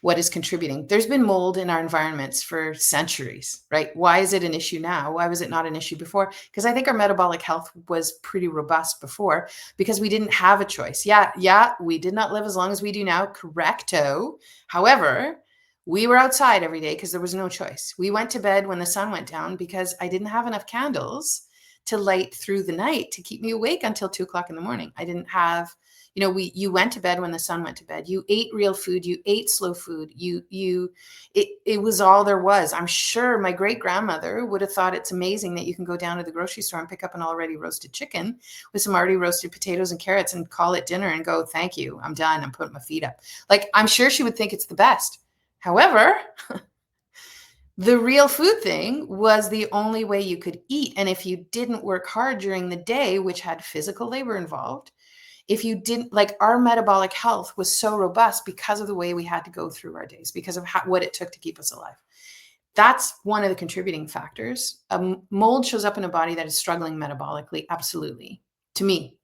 what is contributing. There's been mold in our environments for centuries, right? Why is it an issue now? Why was it not an issue before? Because I think our metabolic health was pretty robust before because we didn't have a choice. Yeah, we did not live as long as we do now, correcto. However, we were outside every day because there was no choice. We went to bed when the sun went down because I didn't have enough candles to light through the night to keep me awake until 2:00 in the morning. I didn't have, you went to bed when the sun went to bed. You ate real food. You ate slow food. It was all there was. I'm sure my great grandmother would have thought it's amazing that you can go down to the grocery store and pick up an already roasted chicken with some already roasted potatoes and carrots and call it dinner and go, thank you, I'm done. I'm putting my feet up. Like, I'm sure she would think it's the best. However, the real food thing was the only way you could eat. And if you didn't work hard during the day, which had physical labor involved, if you didn't, our metabolic health was so robust because of the way we had to go through our days, because of what it took to keep us alive. That's one of the contributing factors. Mold shows up in a body that is struggling metabolically, absolutely, to me.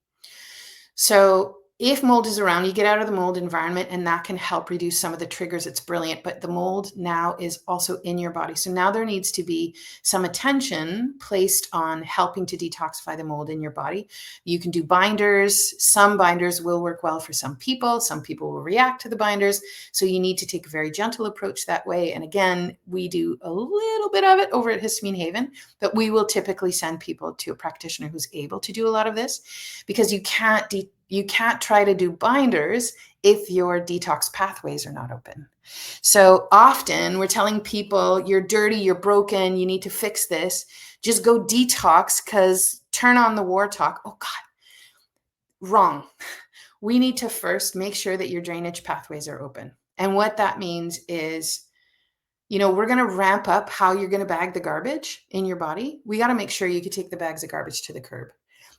So if mold is around, you get out of the mold environment and that can help reduce some of the triggers. It's brilliant, but the mold now is also in your body. So now there needs to be some attention placed on helping to detoxify the mold in your body. You can do binders. Some binders will work well for some people. Some people will react to the binders. So you need to take a very gentle approach that way. And again, we do a little bit of it over at Histamine Haven, but we will typically send people to a practitioner who's able to do a lot of this, because you can't try to do binders if your detox pathways are not open. So often we're telling people, you're dirty, you're broken, you need to fix this. Just go detox, because turn on the war talk. Oh God, wrong. We need to first make sure that your drainage pathways are open. And what that means is, we're going to ramp up how you're going to bag the garbage in your body. We got to make sure you can take the bags of garbage to the curb.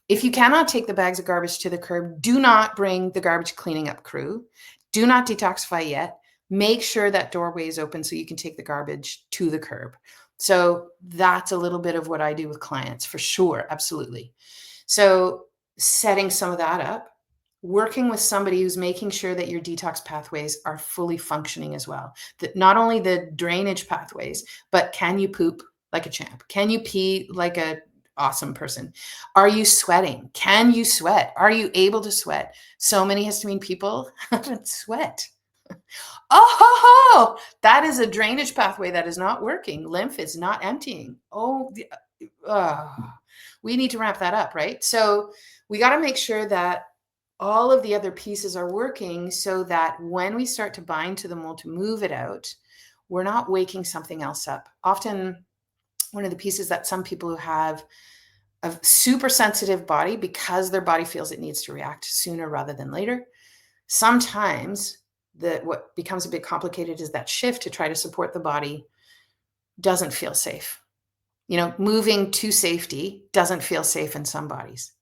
If you cannot take the bags of garbage to the curb, do not bring the garbage cleaning up crew. Do not detoxify yet. Make sure that doorway is open so you can take the garbage to the curb. So that's a little bit of what I do with clients, for sure. Absolutely. So setting some of that up. working with somebody who's making sure that your detox pathways are fully functioning as well. That not only the drainage pathways, but can you poop like a champ? Can you pee like a awesome person? Are you sweating? Can you sweat? Are you able to sweat? So many histamine people haven't sweat. Oh, that is a drainage pathway that is not working. Lymph is not emptying. We need to wrap that up, right? So we got to make sure that all of the other pieces are working so that when we start to bind to the mold to move it out, we're not waking something else up. Often, one of the pieces that some people who have a super sensitive body, because their body feels it needs to react sooner rather than later, sometimes what becomes a bit complicated is that shift to try to support the body doesn't feel safe. Moving to safety doesn't feel safe in some bodies.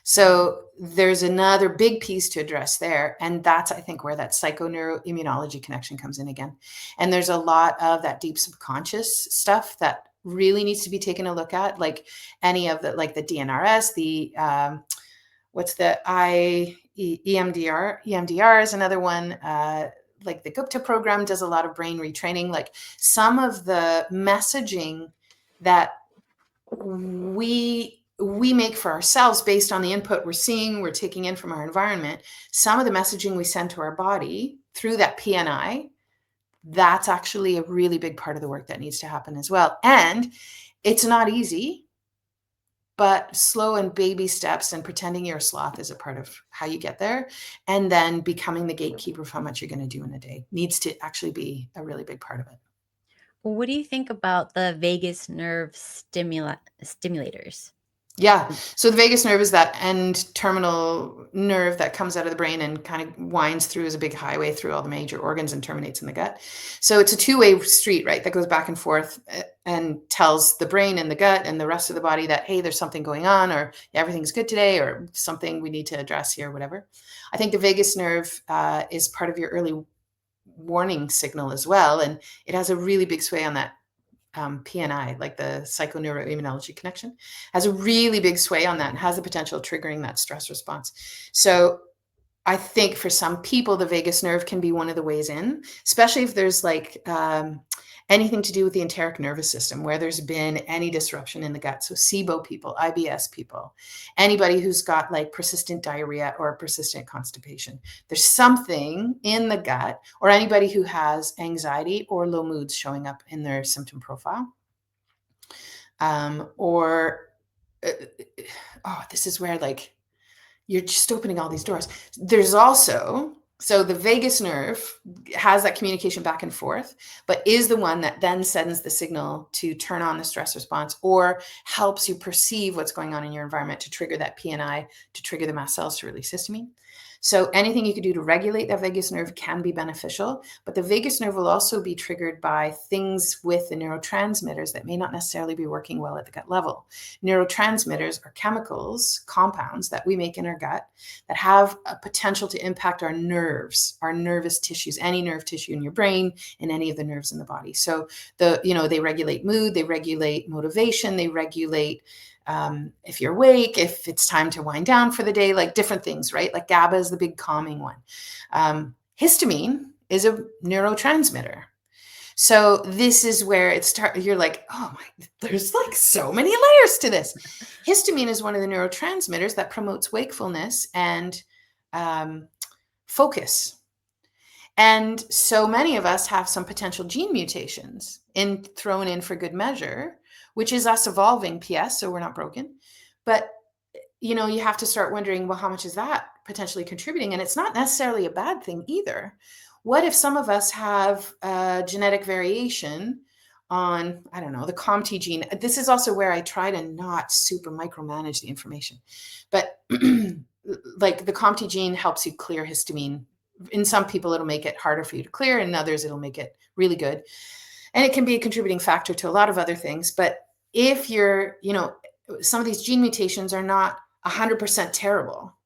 So there's another big piece to address there. And that's, I think, where that psychoneuroimmunology connection comes in again. And there's a lot of that deep subconscious stuff that really needs to be taken a look at, like any of the, like the DNRS, the, what's the EMDR? EMDR is another one. Like the Gupta program does a lot of brain retraining. Like some of the messaging that we make for ourselves based on the input we're taking in from our environment, some of the messaging we send to our body through that PNI, that's actually a really big part of the work that needs to happen as well. And it's not easy, but slow and baby steps and pretending you're a sloth is a part of how you get there. And then becoming the gatekeeper of how much you're going to do in a day needs to actually be a really big part of it. Well, what do you think about the vagus nerve stimulators? Yeah. So the vagus nerve is that end terminal nerve that comes out of the brain and kind of winds through as a big highway through all the major organs and terminates in the gut. So it's a two-way street, right? That goes back and forth and tells the brain and the gut and the rest of the body that, hey, there's something going on, or everything's good today, or something we need to address here, whatever. I think the vagus nerve is part of your early warning signal as well. And it has a really big sway on that PNI, like the psychoneuroimmunology connection, has a really big sway on that and has the potential of triggering that stress response. So I think for some people, the vagus nerve can be one of the ways in, especially if there's like anything to do with the enteric nervous system, where there's been any disruption in the gut. So SIBO people, IBS people, anybody who's got like persistent diarrhea or persistent constipation, there's something in the gut, or anybody who has anxiety or low moods showing up in their symptom profile. This is where like you're just opening all these doors. There's also, so the vagus nerve has that communication back and forth, but is the one that then sends the signal to turn on the stress response or helps you perceive what's going on in your environment to trigger that PNI, to trigger the mast cells to release histamine. So anything you can do to regulate that vagus nerve can be beneficial, but the vagus nerve will also be triggered by things with the neurotransmitters that may not necessarily be working well at the gut level. Neurotransmitters are chemicals, compounds that we make in our gut that have a potential to impact our nerves, our nervous tissues, any nerve tissue in your brain and any of the nerves in the body. So they regulate mood, they regulate motivation, they regulate if you're awake, if it's time to wind down for the day, like different things, right? Like GABA is the big calming one. Histamine is a neurotransmitter. So this is where you're like, oh my, there's like so many layers to this. Histamine is one of the neurotransmitters that promotes wakefulness and focus. And so many of us have some potential gene mutations thrown in for good measure, which is us evolving PS, so we're not broken. But, you have to start wondering, well, how much is that potentially contributing? And it's not necessarily a bad thing either. What if some of us have genetic variation on, I don't know, the COMT gene? This is also where I try to not super micromanage the information. But like the COMT gene helps you clear histamine. In some people, it'll make it harder for you to clear. In others, it'll make it really good. And it can be a contributing factor to a lot of other things. But if you're, some of these gene mutations are not 100% terrible,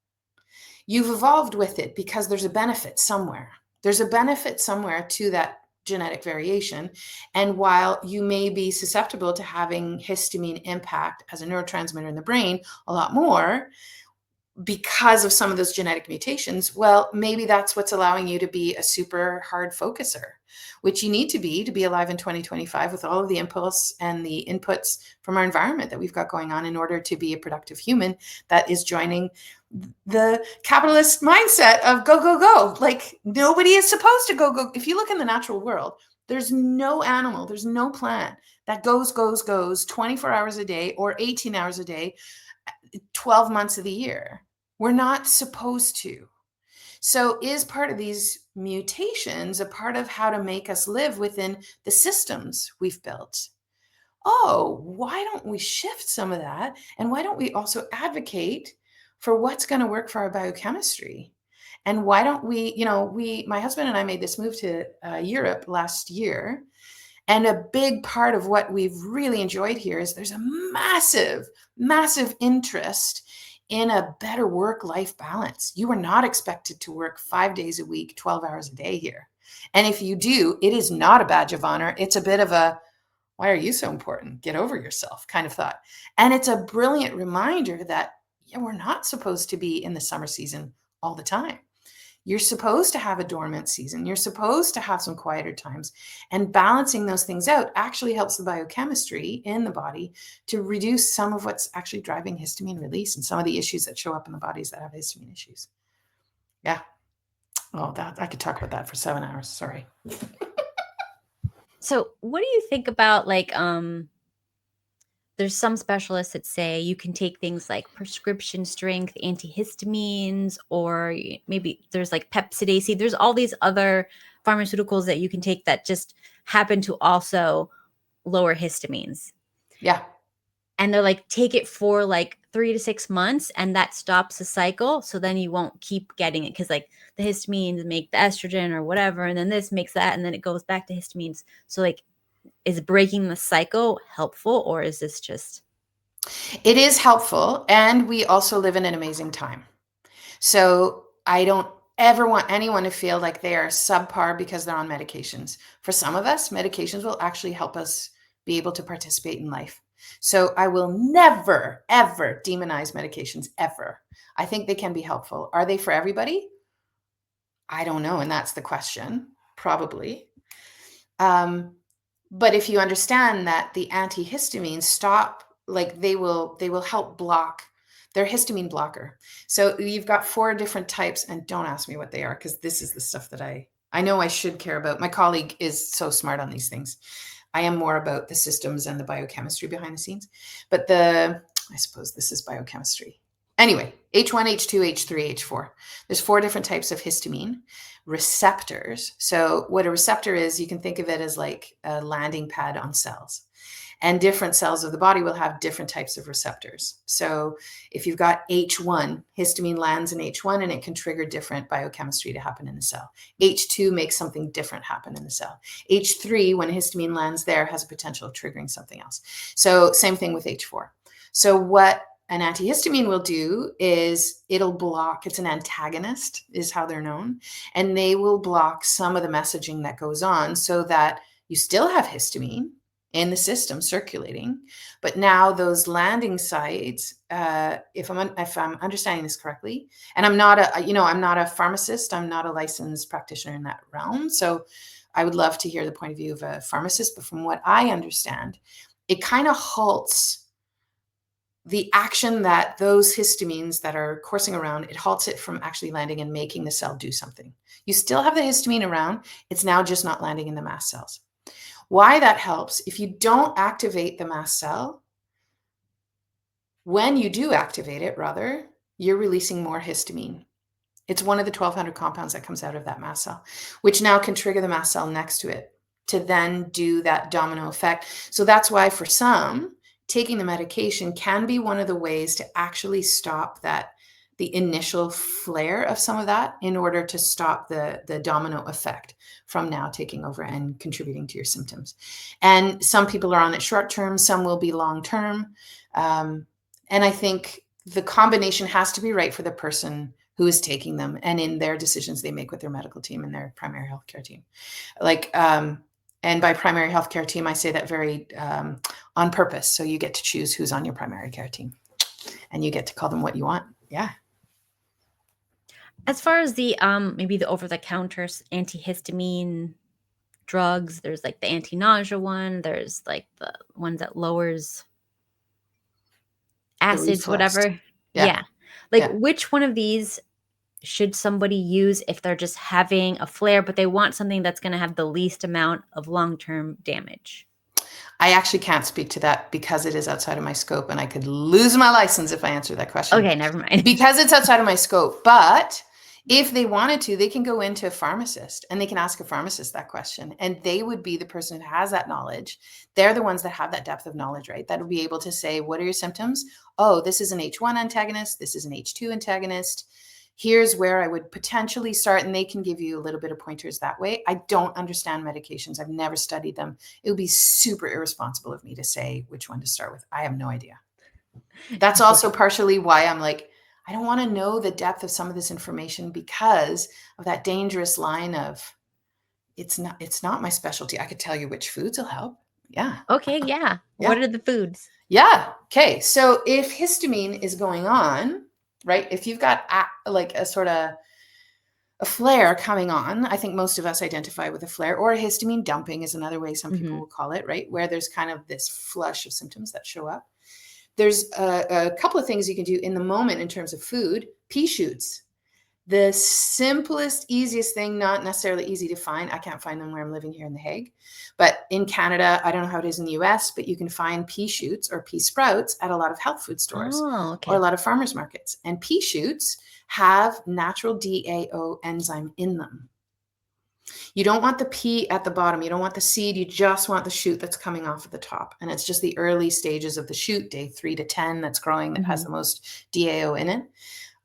you've evolved with it because there's a benefit somewhere. There's a benefit somewhere to that genetic variation. And while you may be susceptible to having histamine impact as a neurotransmitter in the brain a lot more, because of some of those genetic mutations, well, maybe that's what's allowing you to be a super hard focuser, which you need to be alive in 2025 with all of the impulse and the inputs from our environment that we've got going on in order to be a productive human that is joining the capitalist mindset of go, go, go. Like nobody is supposed to go, go. If you look in the natural world, there's no animal, there's no plant that goes 24 hours a day or 18 hours a day, 12 months of the year. We're not supposed to. So is part of these mutations a part of how to make us live within the systems we've built? Oh, why don't we shift some of that? And why don't we also advocate for what's going to work for our biochemistry? And why don't we, my husband and I made this move to Europe last year. And a big part of what we've really enjoyed here is there's a massive, massive interest in a better work-life balance. You are not expected to work 5 days a week, 12 hours a day here. And if you do, it is not a badge of honor. It's a bit of a, why are you so important? Get over yourself kind of thought. And it's a brilliant reminder that we're not supposed to be in the summer season all the time. You're supposed to have a dormant season. You're supposed to have some quieter times, and balancing those things out actually helps the biochemistry in the body to reduce some of what's actually driving histamine release and some of the issues that show up in the bodies that have histamine issues. Yeah. Oh, that I could talk about that for 7 hours. Sorry. So what do you think about there's some specialists that say you can take things like prescription strength antihistamines, or maybe there's like Pepsid. There's all these other pharmaceuticals that you can take that just happen to also lower histamines. Yeah. And they're like, take it for like 3 to 6 months and that stops the cycle. So then you won't keep getting it because like the histamines make the estrogen or whatever. And then this makes that. And then it goes back to histamines. So like, is breaking the cycle helpful, or is this just? It is helpful. And we also live in an amazing time. So I don't ever want anyone to feel like they are subpar because they're on medications. For some of us, medications will actually help us be able to participate in life. So I will never, ever demonize medications, ever. I think they can be helpful. Are they for everybody? I don't know. And that's the question, probably. But if you understand that the antihistamines stop, like they will help block, they're histamine blocker. So you've got 4 different types, and don't ask me what they are because this is the stuff that I know I should care about. My colleague is so smart on these things. I am more about the systems and the biochemistry behind the scenes, but I suppose this is biochemistry. Anyway, H1, H2, H3, H4. There's 4 different types of histamine receptors. So what a receptor is, you can think of it as like a landing pad on cells. And different cells of the body will have different types of receptors. So if you've got H1, histamine lands in H1 and it can trigger different biochemistry to happen in the cell. H2 makes something different happen in the cell. H3, when histamine lands there, has a potential of triggering something else. So same thing with H4. So what an antihistamine will do is it'll block, it's an antagonist is how they're known, and they will block some of the messaging that goes on so that you still have histamine in the system circulating, but now those landing sites, if I'm understanding this correctly, and I'm not a pharmacist, I'm not a licensed practitioner in that realm, so I would love to hear the point of view of a pharmacist, but from what I understand, it kind of halts the action that those histamines that are coursing around, it halts it from actually landing and making the cell do something. You still have the histamine around, it's now just not landing in the mast cells. Why that helps, if you don't activate the mast cell, when you do activate it, rather, you're releasing more histamine. It's one of the 1,200 compounds that comes out of that mast cell, which now can trigger the mast cell next to it to then do that domino effect. So that's why for some, taking the medication can be one of the ways to actually stop the initial flare of some of that in order to stop the domino effect from now taking over and contributing to your symptoms. And some people are on it short term, some will be long term. And I think the combination has to be right for the person who is taking them and in their decisions they make with their medical team and their primary healthcare team. And by primary healthcare team, I say that very on purpose. So you get to choose who's on your primary care team and you get to call them what you want. Yeah. As far as the maybe the over-the-counter antihistamine drugs, there's like the anti-nausea one, there's like the one that lowers The acids, reflux. whatever. Yeah. Yeah. Like Yeah. which one of these should somebody use if they're just having a flare, but they want something that's going to have the least amount of long-term damage? I actually can't speak to that because it is outside of my scope, and I could lose my license if I answer that question. Okay, never mind. Because it's outside of my scope. But if they wanted to, they can go into a pharmacist and they can ask a pharmacist that question, and they would be the person who has that knowledge. They're the ones that have that depth of knowledge, right? That would be able to say, what are your symptoms? Oh, this is an H1 antagonist. This is an H2 antagonist. Here's where I would potentially start, and they can give you a little bit of pointers that way. I don't understand medications. I've never studied them. It would be super irresponsible of me to say which one to start with. I have no idea. That's also partially why I'm like, I don't want to know the depth of some of this information because of that dangerous line of it's not my specialty. I could tell you which foods will help. Yeah. Okay, yeah. Yeah. What are the foods? Yeah. Okay. So if histamine is going on, right? If you've got like a sort of a flare coming on, I think most of us identify with a flare, or a histamine dumping is another way some people will call it, right? Where there's kind of this flush of symptoms that show up. There's a couple of things you can do in the moment in terms of food. Pea shoots. The simplest, easiest thing, not necessarily easy to find. I can't find them where I'm living here in The Hague. But in Canada, I don't know how it is in the US, but you can find pea shoots or pea sprouts at a lot of health food stores or a lot of farmers markets. And pea shoots have natural DAO enzyme in them. You don't want the pea at the bottom. You don't want the seed. You just want the shoot that's coming off at the top. And it's just the early stages of the shoot, day 3 to 10, that's growing, that has the most DAO in it.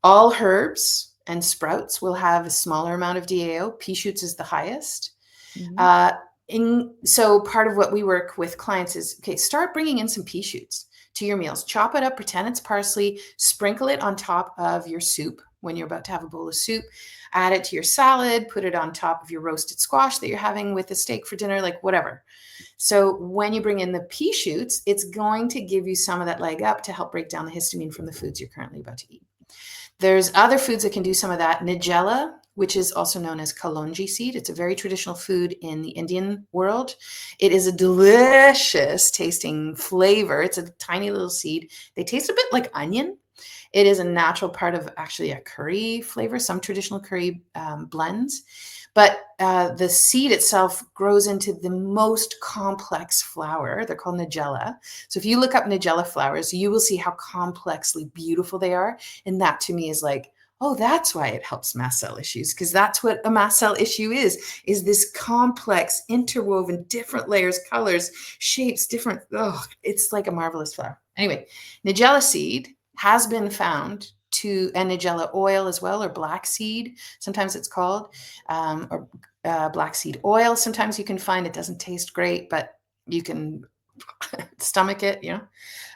All herbs and sprouts will have a smaller amount of DAO. Pea shoots is the highest. So part of what we work with clients is, okay, start bringing in some pea shoots to your meals. Chop it up, pretend it's parsley, sprinkle it on top of your soup when you're about to have a bowl of soup. Add it to your salad, put it on top of your roasted squash that you're having with a steak for dinner, like whatever. So when you bring in the pea shoots, it's going to give you some of that leg up to help break down the histamine from the foods you're currently about to eat. There's other foods that can do some of that. Nigella, which is also known as kalonji seed. It's a very traditional food in the Indian world. It is a delicious tasting flavor. It's a tiny little seed. They taste a bit like onion. It is a natural part of actually a curry flavor, some traditional curry blends. But the seed itself grows into the most complex flower. They're called nigella. So if you look up nigella flowers, you will see how complexly beautiful they are. And that to me is like, oh, that's why it helps mast cell issues, because that's what a mast cell issue is this complex, interwoven, different layers, colors, shapes, different, it's like a marvelous flower. Anyway, nigella seed has been found to, and nigella oil as well, or black seed, sometimes it's called, or black seed oil. Sometimes you can find it doesn't taste great, but you can stomach it, you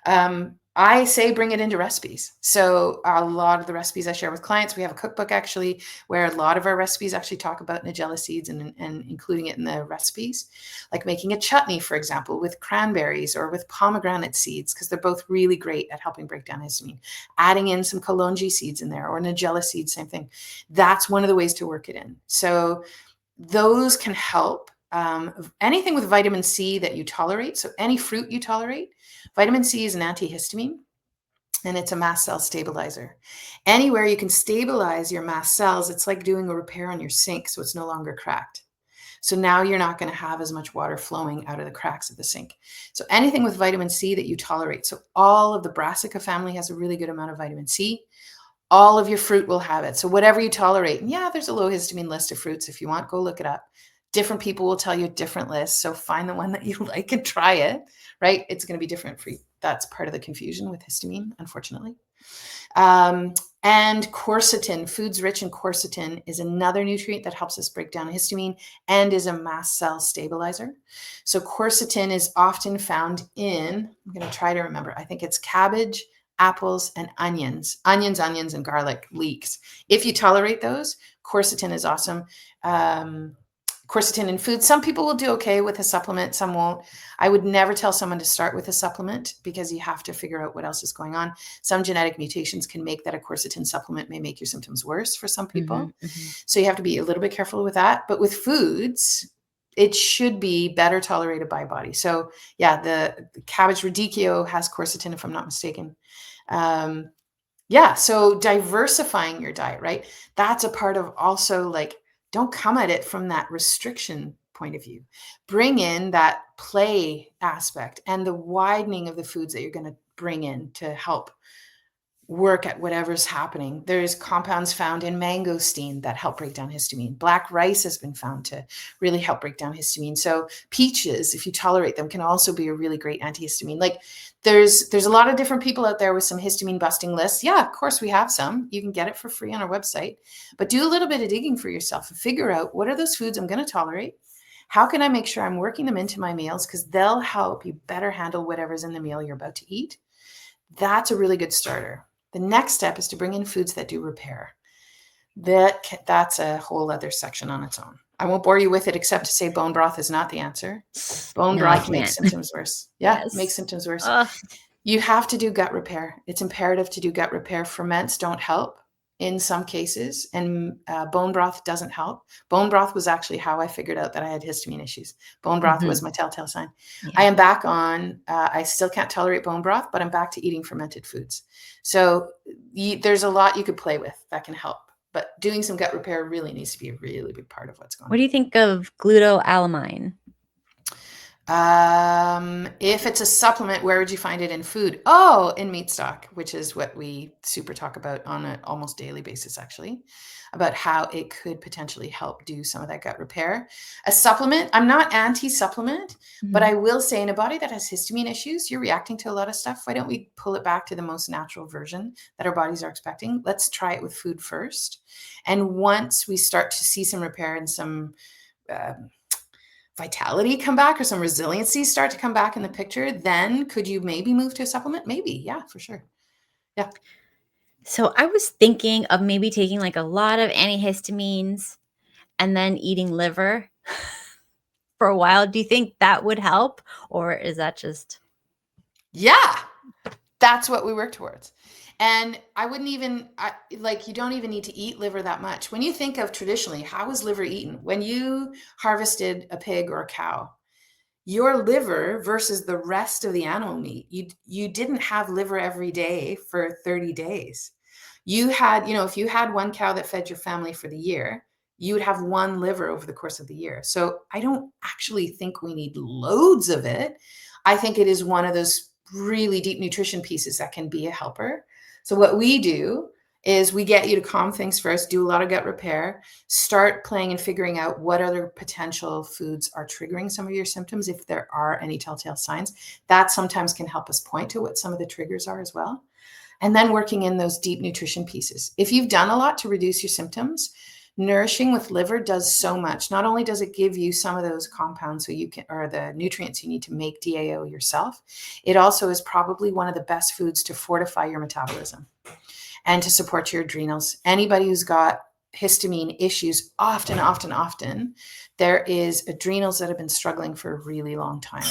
know. I say bring it into recipes. So a lot of the recipes I share with clients, we have a cookbook actually where a lot of our recipes actually talk about nigella seeds and including it in the recipes, like making a chutney, for example, with cranberries or with pomegranate seeds, because they're both really great at helping break down histamine. Adding in some kalonji seeds in there or nigella seeds, same thing. That's one of the ways to work it in. So those can help. Anything with vitamin C that you tolerate, so any fruit you tolerate, vitamin C is an antihistamine and it's a mast cell stabilizer. Anywhere you can stabilize your mast cells, it's like doing a repair on your sink so it's no longer cracked. So now you're not going to have as much water flowing out of the cracks of the sink. So anything with vitamin C that you tolerate. So all of the brassica family has a really good amount of vitamin C. All of your fruit will have it. So whatever you tolerate. And yeah, there's a low histamine list of fruits. If you want, go look it up. Different people will tell you different lists. So find the one that you like and try it, right? It's going to be different for you. That's part of the confusion with histamine, unfortunately. And quercetin, foods rich in quercetin, is another nutrient that helps us break down histamine and is a mast cell stabilizer. So quercetin is often found in, I'm going to try to remember, I think it's cabbage, apples, and onions, and garlic, leeks. If you tolerate those, quercetin is awesome. quercetin in food. Some people will do okay with a supplement, some won't. I would never tell someone to start with a supplement because you have to figure out what else is going on. Some genetic mutations can make that a quercetin supplement may make your symptoms worse for some people. So you have to be a little bit careful with that. But with foods, it should be better tolerated by body. So yeah, the cabbage radicchio has quercetin, if I'm not mistaken. Yeah, so diversifying your diet, right? That's a part of also like, don't come at it from that restriction point of view. Bring in that play aspect and the widening of the foods that you're going to bring in to help work at whatever's happening. There's compounds found in mangosteen that help break down histamine. Black rice has been found to really help break down histamine. So peaches, if you tolerate them, can also be a really great antihistamine. Like there's a lot of different people out there with some histamine busting lists. Yeah, of course we have some. You can get it for free on our website, but do a little bit of digging for yourself and figure out what are those foods I'm going to tolerate? How can I make sure I'm working them into my meals? Because they'll help you better handle whatever's in the meal you're about to eat. That's a really good starter. The next step is to bring in foods that do repair. That's a whole other section on its own. I won't bore you with it except to say bone broth is not the answer. Bone broth makes symptoms worse. Yeah, yes. Makes symptoms worse. You have to do gut repair. It's imperative to do gut repair. Ferments don't help in some cases, and bone broth doesn't help. Bone broth was actually how I figured out that I had histamine issues. Bone broth was my telltale sign. Yeah. I am back on, I still can't tolerate bone broth, but I'm back to eating fermented foods. So there's a lot you could play with that can help, but doing some gut repair really needs to be a really big part of what's going on. What do you think of glucoalamine? If it's a supplement, where would you find it in food? Oh, in meat stock, which is what we super talk about on an almost daily basis, actually, about how it could potentially help do some of that gut repair. A supplement, I'm not anti-supplement, but I will say in a body that has histamine issues, you're reacting to a lot of stuff. Why don't we pull it back to the most natural version that our bodies are expecting? Let's try it with food first. And once we start to see some repair and some vitality come back or some resiliency start to come back in the picture, then could you maybe move to a supplement? Maybe. Yeah, for sure. Yeah. So I was thinking of maybe taking like a lot of antihistamines and then eating liver for a while. Do you think that would help, or is that just? Yeah, that's what we work towards. And I wouldn't even, you don't even need to eat liver that much. When you think of traditionally, how was liver eaten? When you harvested a pig or a cow, your liver versus the rest of the animal meat, you didn't have liver every day for 30 days. You had, if you had one cow that fed your family for the year, you would have one liver over the course of the year. So I don't actually think we need loads of it. I think it is one of those really deep nutrition pieces that can be a helper. So what we do is we get you to calm things first, do a lot of gut repair, start playing and figuring out what other potential foods are triggering some of your symptoms, if there are any telltale signs. That sometimes can help us point to what some of the triggers are as well. And then working in those deep nutrition pieces. If you've done a lot to reduce your symptoms, nourishing with liver does so much. Not only does it give you some of those compounds so you can, or the nutrients you need to make DAO yourself, it also is probably one of the best foods to fortify your metabolism and to support your adrenals. Anybody who's got histamine issues, often, there is adrenals that have been struggling for a really long time.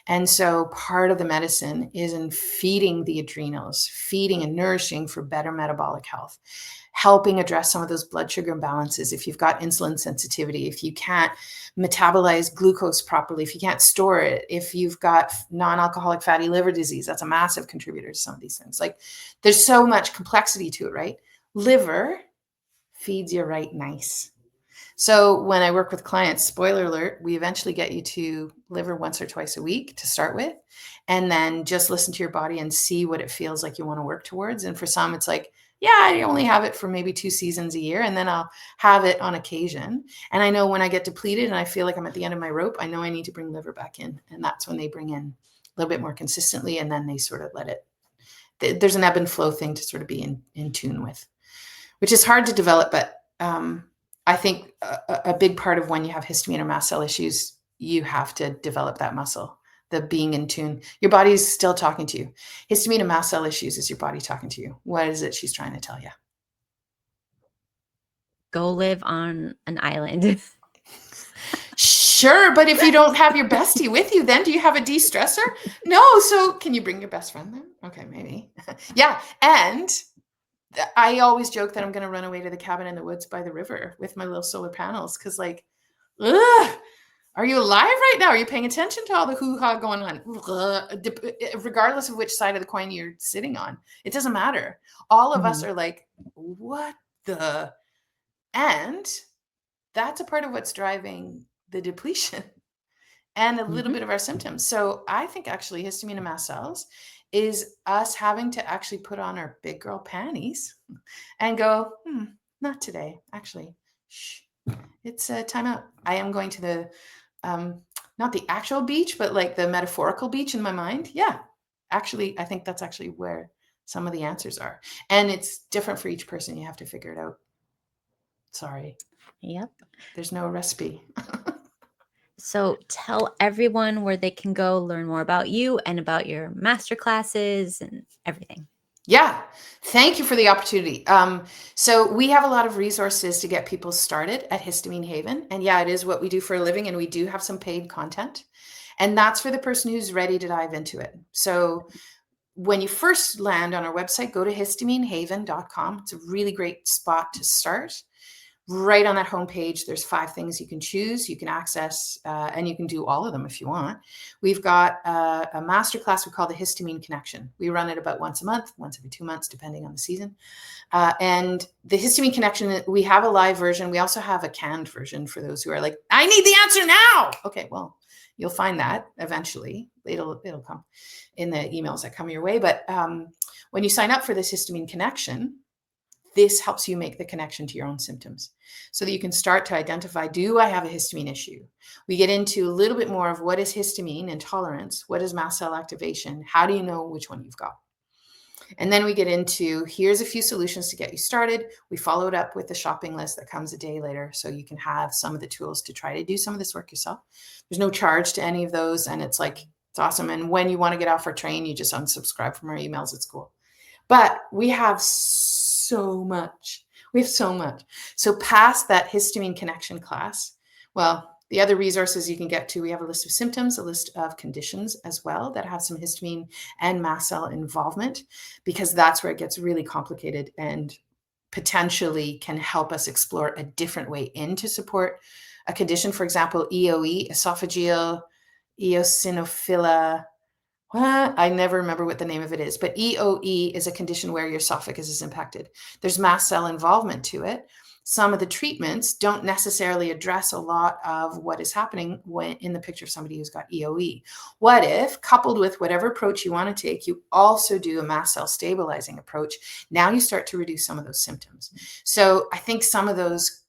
And so part of the medicine is in feeding the adrenals, feeding and nourishing for better metabolic health, helping address some of those blood sugar imbalances. If you've got insulin sensitivity, if you can't metabolize glucose properly, if you can't store it, if you've got non-alcoholic fatty liver disease, that's a massive contributor to some of these things. Like there's so much complexity to it, right? Liver feeds you right nice. So when I work with clients, spoiler alert, we eventually get you to liver once or twice a week to start with, and then just listen to your body and see what it feels like you want to work towards. And for some, it's like, yeah, I only have it for maybe 2 seasons a year, and then I'll have it on occasion. And I know when I get depleted and I feel like I'm at the end of my rope, I know I need to bring liver back in. And that's when they bring in a little bit more consistently, and then they sort of let it, there's an ebb and flow thing to sort of be in tune with, which is hard to develop. But I think a big part of when you have histamine or mast cell issues, you have to develop that muscle, the being in tune. Your body's still talking to you. Histamine and mast cell issues is your body talking to you. What is it she's trying to tell you? Go live on an island. Sure, but if you don't have your bestie with you, then do you have a de-stressor? No, so can you bring your best friend then? Okay, maybe. Yeah, and I always joke that I'm going to run away to the cabin in the woods by the river with my little solar panels because, like, ugh, are you alive right now? Are you paying attention to all the hoo-ha going on? Regardless of which side of the coin you're sitting on, it doesn't matter. All of us Mhm. are like, what the? And that's a part of what's driving the depletion and a little Mhm. bit of our symptoms. So I think actually histamine and mast cells is us having to actually put on our big girl panties and go, not today. Actually, shh, it's time out. I am going to the, not the actual beach, but like the metaphorical beach in my mind. Yeah, actually, I think that's actually where some of the answers are. And it's different for each person. You have to figure it out. Sorry, Yep. there's no recipe. So tell everyone where they can go learn more about you and about your master classes and everything. Yeah, thank you for the opportunity. So we have a lot of resources to get people started at Histamine Haven. And yeah, it is what we do for a living, and we do have some paid content. And that's for the person who's ready to dive into it. So when you first land on our website, go to histaminehaven.com. It's a really great spot to start. Right on that homepage, there's 5 things you can choose, you can access, and you can do all of them if you want. We've got a masterclass we call the Histamine Connection. We run it about once a month, once every 2 months, depending on the season. And the Histamine Connection, we have a live version. We also have a canned version for those who are like, I need the answer now. Okay, well, you'll find that eventually. It'll come in the emails that come your way. But when you sign up for this Histamine Connection, this helps you make the connection to your own symptoms so that you can start to identify, do I have a histamine issue? We get into a little bit more of what is histamine intolerance, what is mast cell activation, how do you know which one you've got? And then we get into, here's a few solutions to get you started. We follow it up with the shopping list that comes a day later so you can have some of the tools to try to do some of this work yourself. There's no charge to any of those, and it's like, it's awesome. And when you want to get off our train, you just unsubscribe from our emails. It's cool. But we have so much. We have so much. So past that histamine connection class, well, the other resources you can get to, we have a list of symptoms, a list of conditions as well that have some histamine and mast cell involvement, because that's where it gets really complicated and potentially can help us explore a different way in to support a condition. For example, EOE, esophageal eosinophila. I never remember what the name of it is, but EOE is a condition where your esophagus is impacted. There's mast cell involvement to it. Some of the treatments don't necessarily address a lot of what is happening when in the picture of somebody who's got EOE. What if, coupled with whatever approach you want to take, you also do a mast cell stabilizing approach? Now you start to reduce some of those symptoms. So I think some of those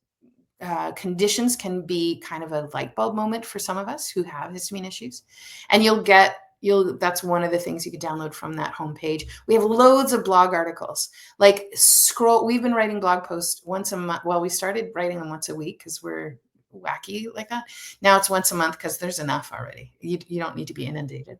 conditions can be kind of a light bulb moment for some of us who have histamine issues. And that's one of the things you can download from that homepage. We have loads of blog articles. Like we've been writing blog posts once a month. Well, we started writing them once a week because we're wacky like that. Now it's once a month because there's enough already. You don't need to be inundated.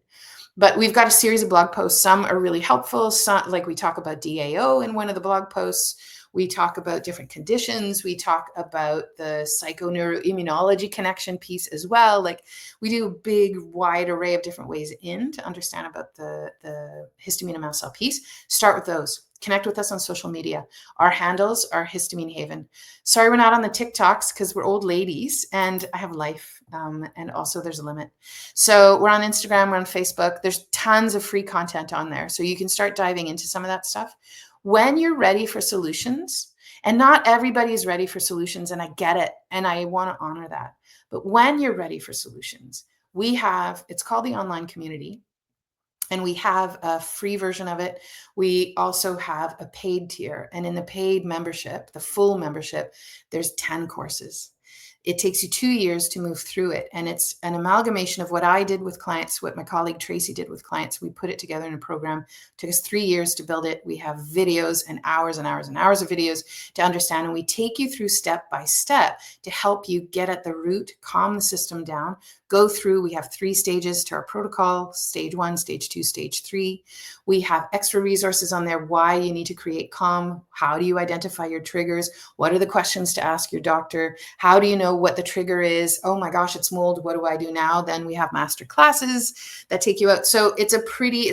But we've got a series of blog posts. Some are really helpful. Some, like we talk about DAO in one of the blog posts. We talk about different conditions. We talk about the psychoneuroimmunology connection piece as well. Like we do a big, wide array of different ways in to understand about the histamine and mast cell piece. Start with those. Connect with us on social media. Our handles are Histamine Haven. Sorry we're not on the TikToks because we're old ladies and I have life. And also there's a limit. So we're on Instagram, we're on Facebook. There's tons of free content on there. So you can start diving into some of that stuff. When you're ready for solutions, and not everybody is ready for solutions, and I get it, and I want to honor that. But when you're ready for solutions, it's called the online community, and we have a free version of it. We also have a paid tier, and in the paid membership, the full membership, there's 10 courses. It takes you 2 years to move through it. And it's an amalgamation of what I did with clients, what my colleague Tracy did with clients. We put it together in a program. It took us 3 years to build it. We have videos and hours and hours and hours of videos to understand. And we take you through step by step to help you get at the root, calm the system down, go through. We have 3 stages to our protocol: stage 1, stage 2, stage 3. We have extra resources on there, why you need to create calm. How do you identify your triggers? What are the questions to ask your doctor? How do you know what the trigger is. Oh my gosh, it's mold. What do I do now? Then we have master classes that take you out. So it's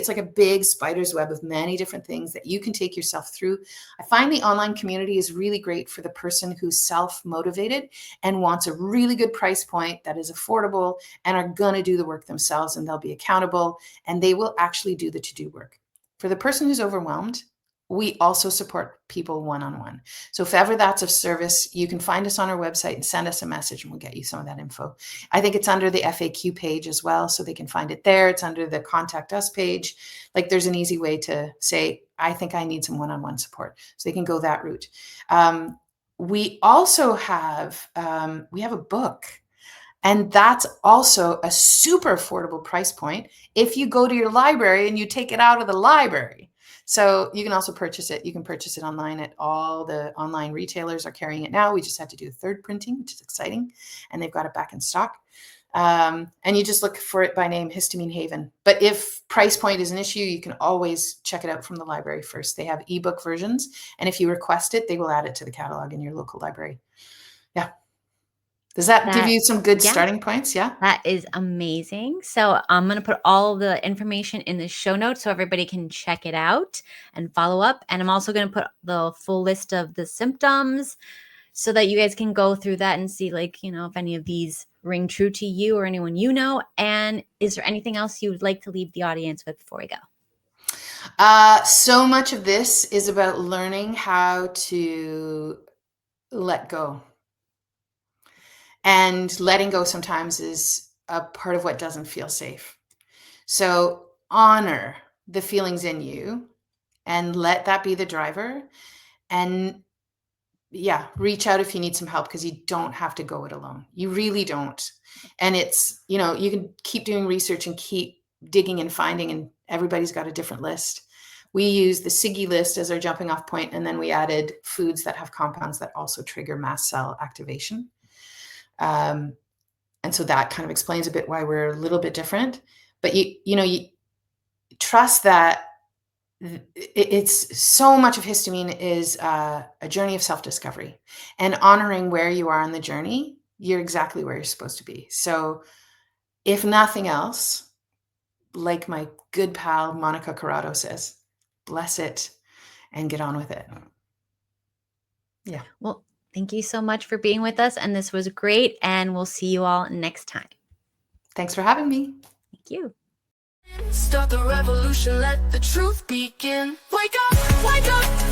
like a big spider's web of many different things that you can take yourself through. I find the online community is really great for the person who's self-motivated and wants a really good price point that is affordable and are going to do the work themselves, and they'll be accountable and they will actually do the to-do work. For the person who's overwhelmed, we also support people one-on-one. So if ever that's of service, you can find us on our website and send us a message and we'll get you some of that info. I think it's under the FAQ page as well, so they can find it there. It's under the contact us page. Like there's an easy way to say, I think I need some one-on-one support. So they can go that route. We also have, we have a book. And that's also a super affordable price point if you go to your library and you take it out of the library. So you can also purchase it. You can purchase it online at all the online retailers are carrying it now. We just had to do a third printing, which is exciting. And they've got it back in stock. And you just look for it by name, Histamine Haven. But if price point is an issue, you can always check it out from the library first. They have ebook versions. And if you request it, they will add it to the catalog in your local library. Yeah. Does that give you some good starting points? Yeah. That is amazing. So I'm going to put all the information in the show notes so everybody can check it out and follow up. And I'm also going to put the full list of the symptoms so that you guys can go through that and see, like, you know, if any of these ring true to you or anyone you know. And is there anything else you would like to leave the audience with before we go? So much of this is about learning how to let go. And letting go sometimes is a part of what doesn't feel safe. So honor the feelings in you and let that be the driver. And yeah, reach out if you need some help, because you don't have to go it alone. You really don't. And it's, you know, you can keep doing research and keep digging and finding, and everybody's got a different list. We use the SIGI list as our jumping off point, and then we added foods that have compounds that also trigger mast cell activation. And so that kind of explains a bit why we're a little bit different, but you trust that it's so much of histamine is a journey of self-discovery, and honoring where you are on the journey. You're exactly where you're supposed to be. So if nothing else, like my good pal, Monica Corrado says, bless it and get on with it. Yeah. Well, thank you so much for being with us. And this was great. And we'll see you all next time. Thanks for having me. Thank you. Start the revolution, let the truth begin. Wake up,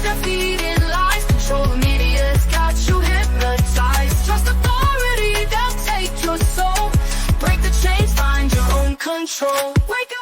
they're feeding lies. Control the media's got you hypnotized. Trust authority, they'll take your soul. Break the chains, find your own control. Wake up.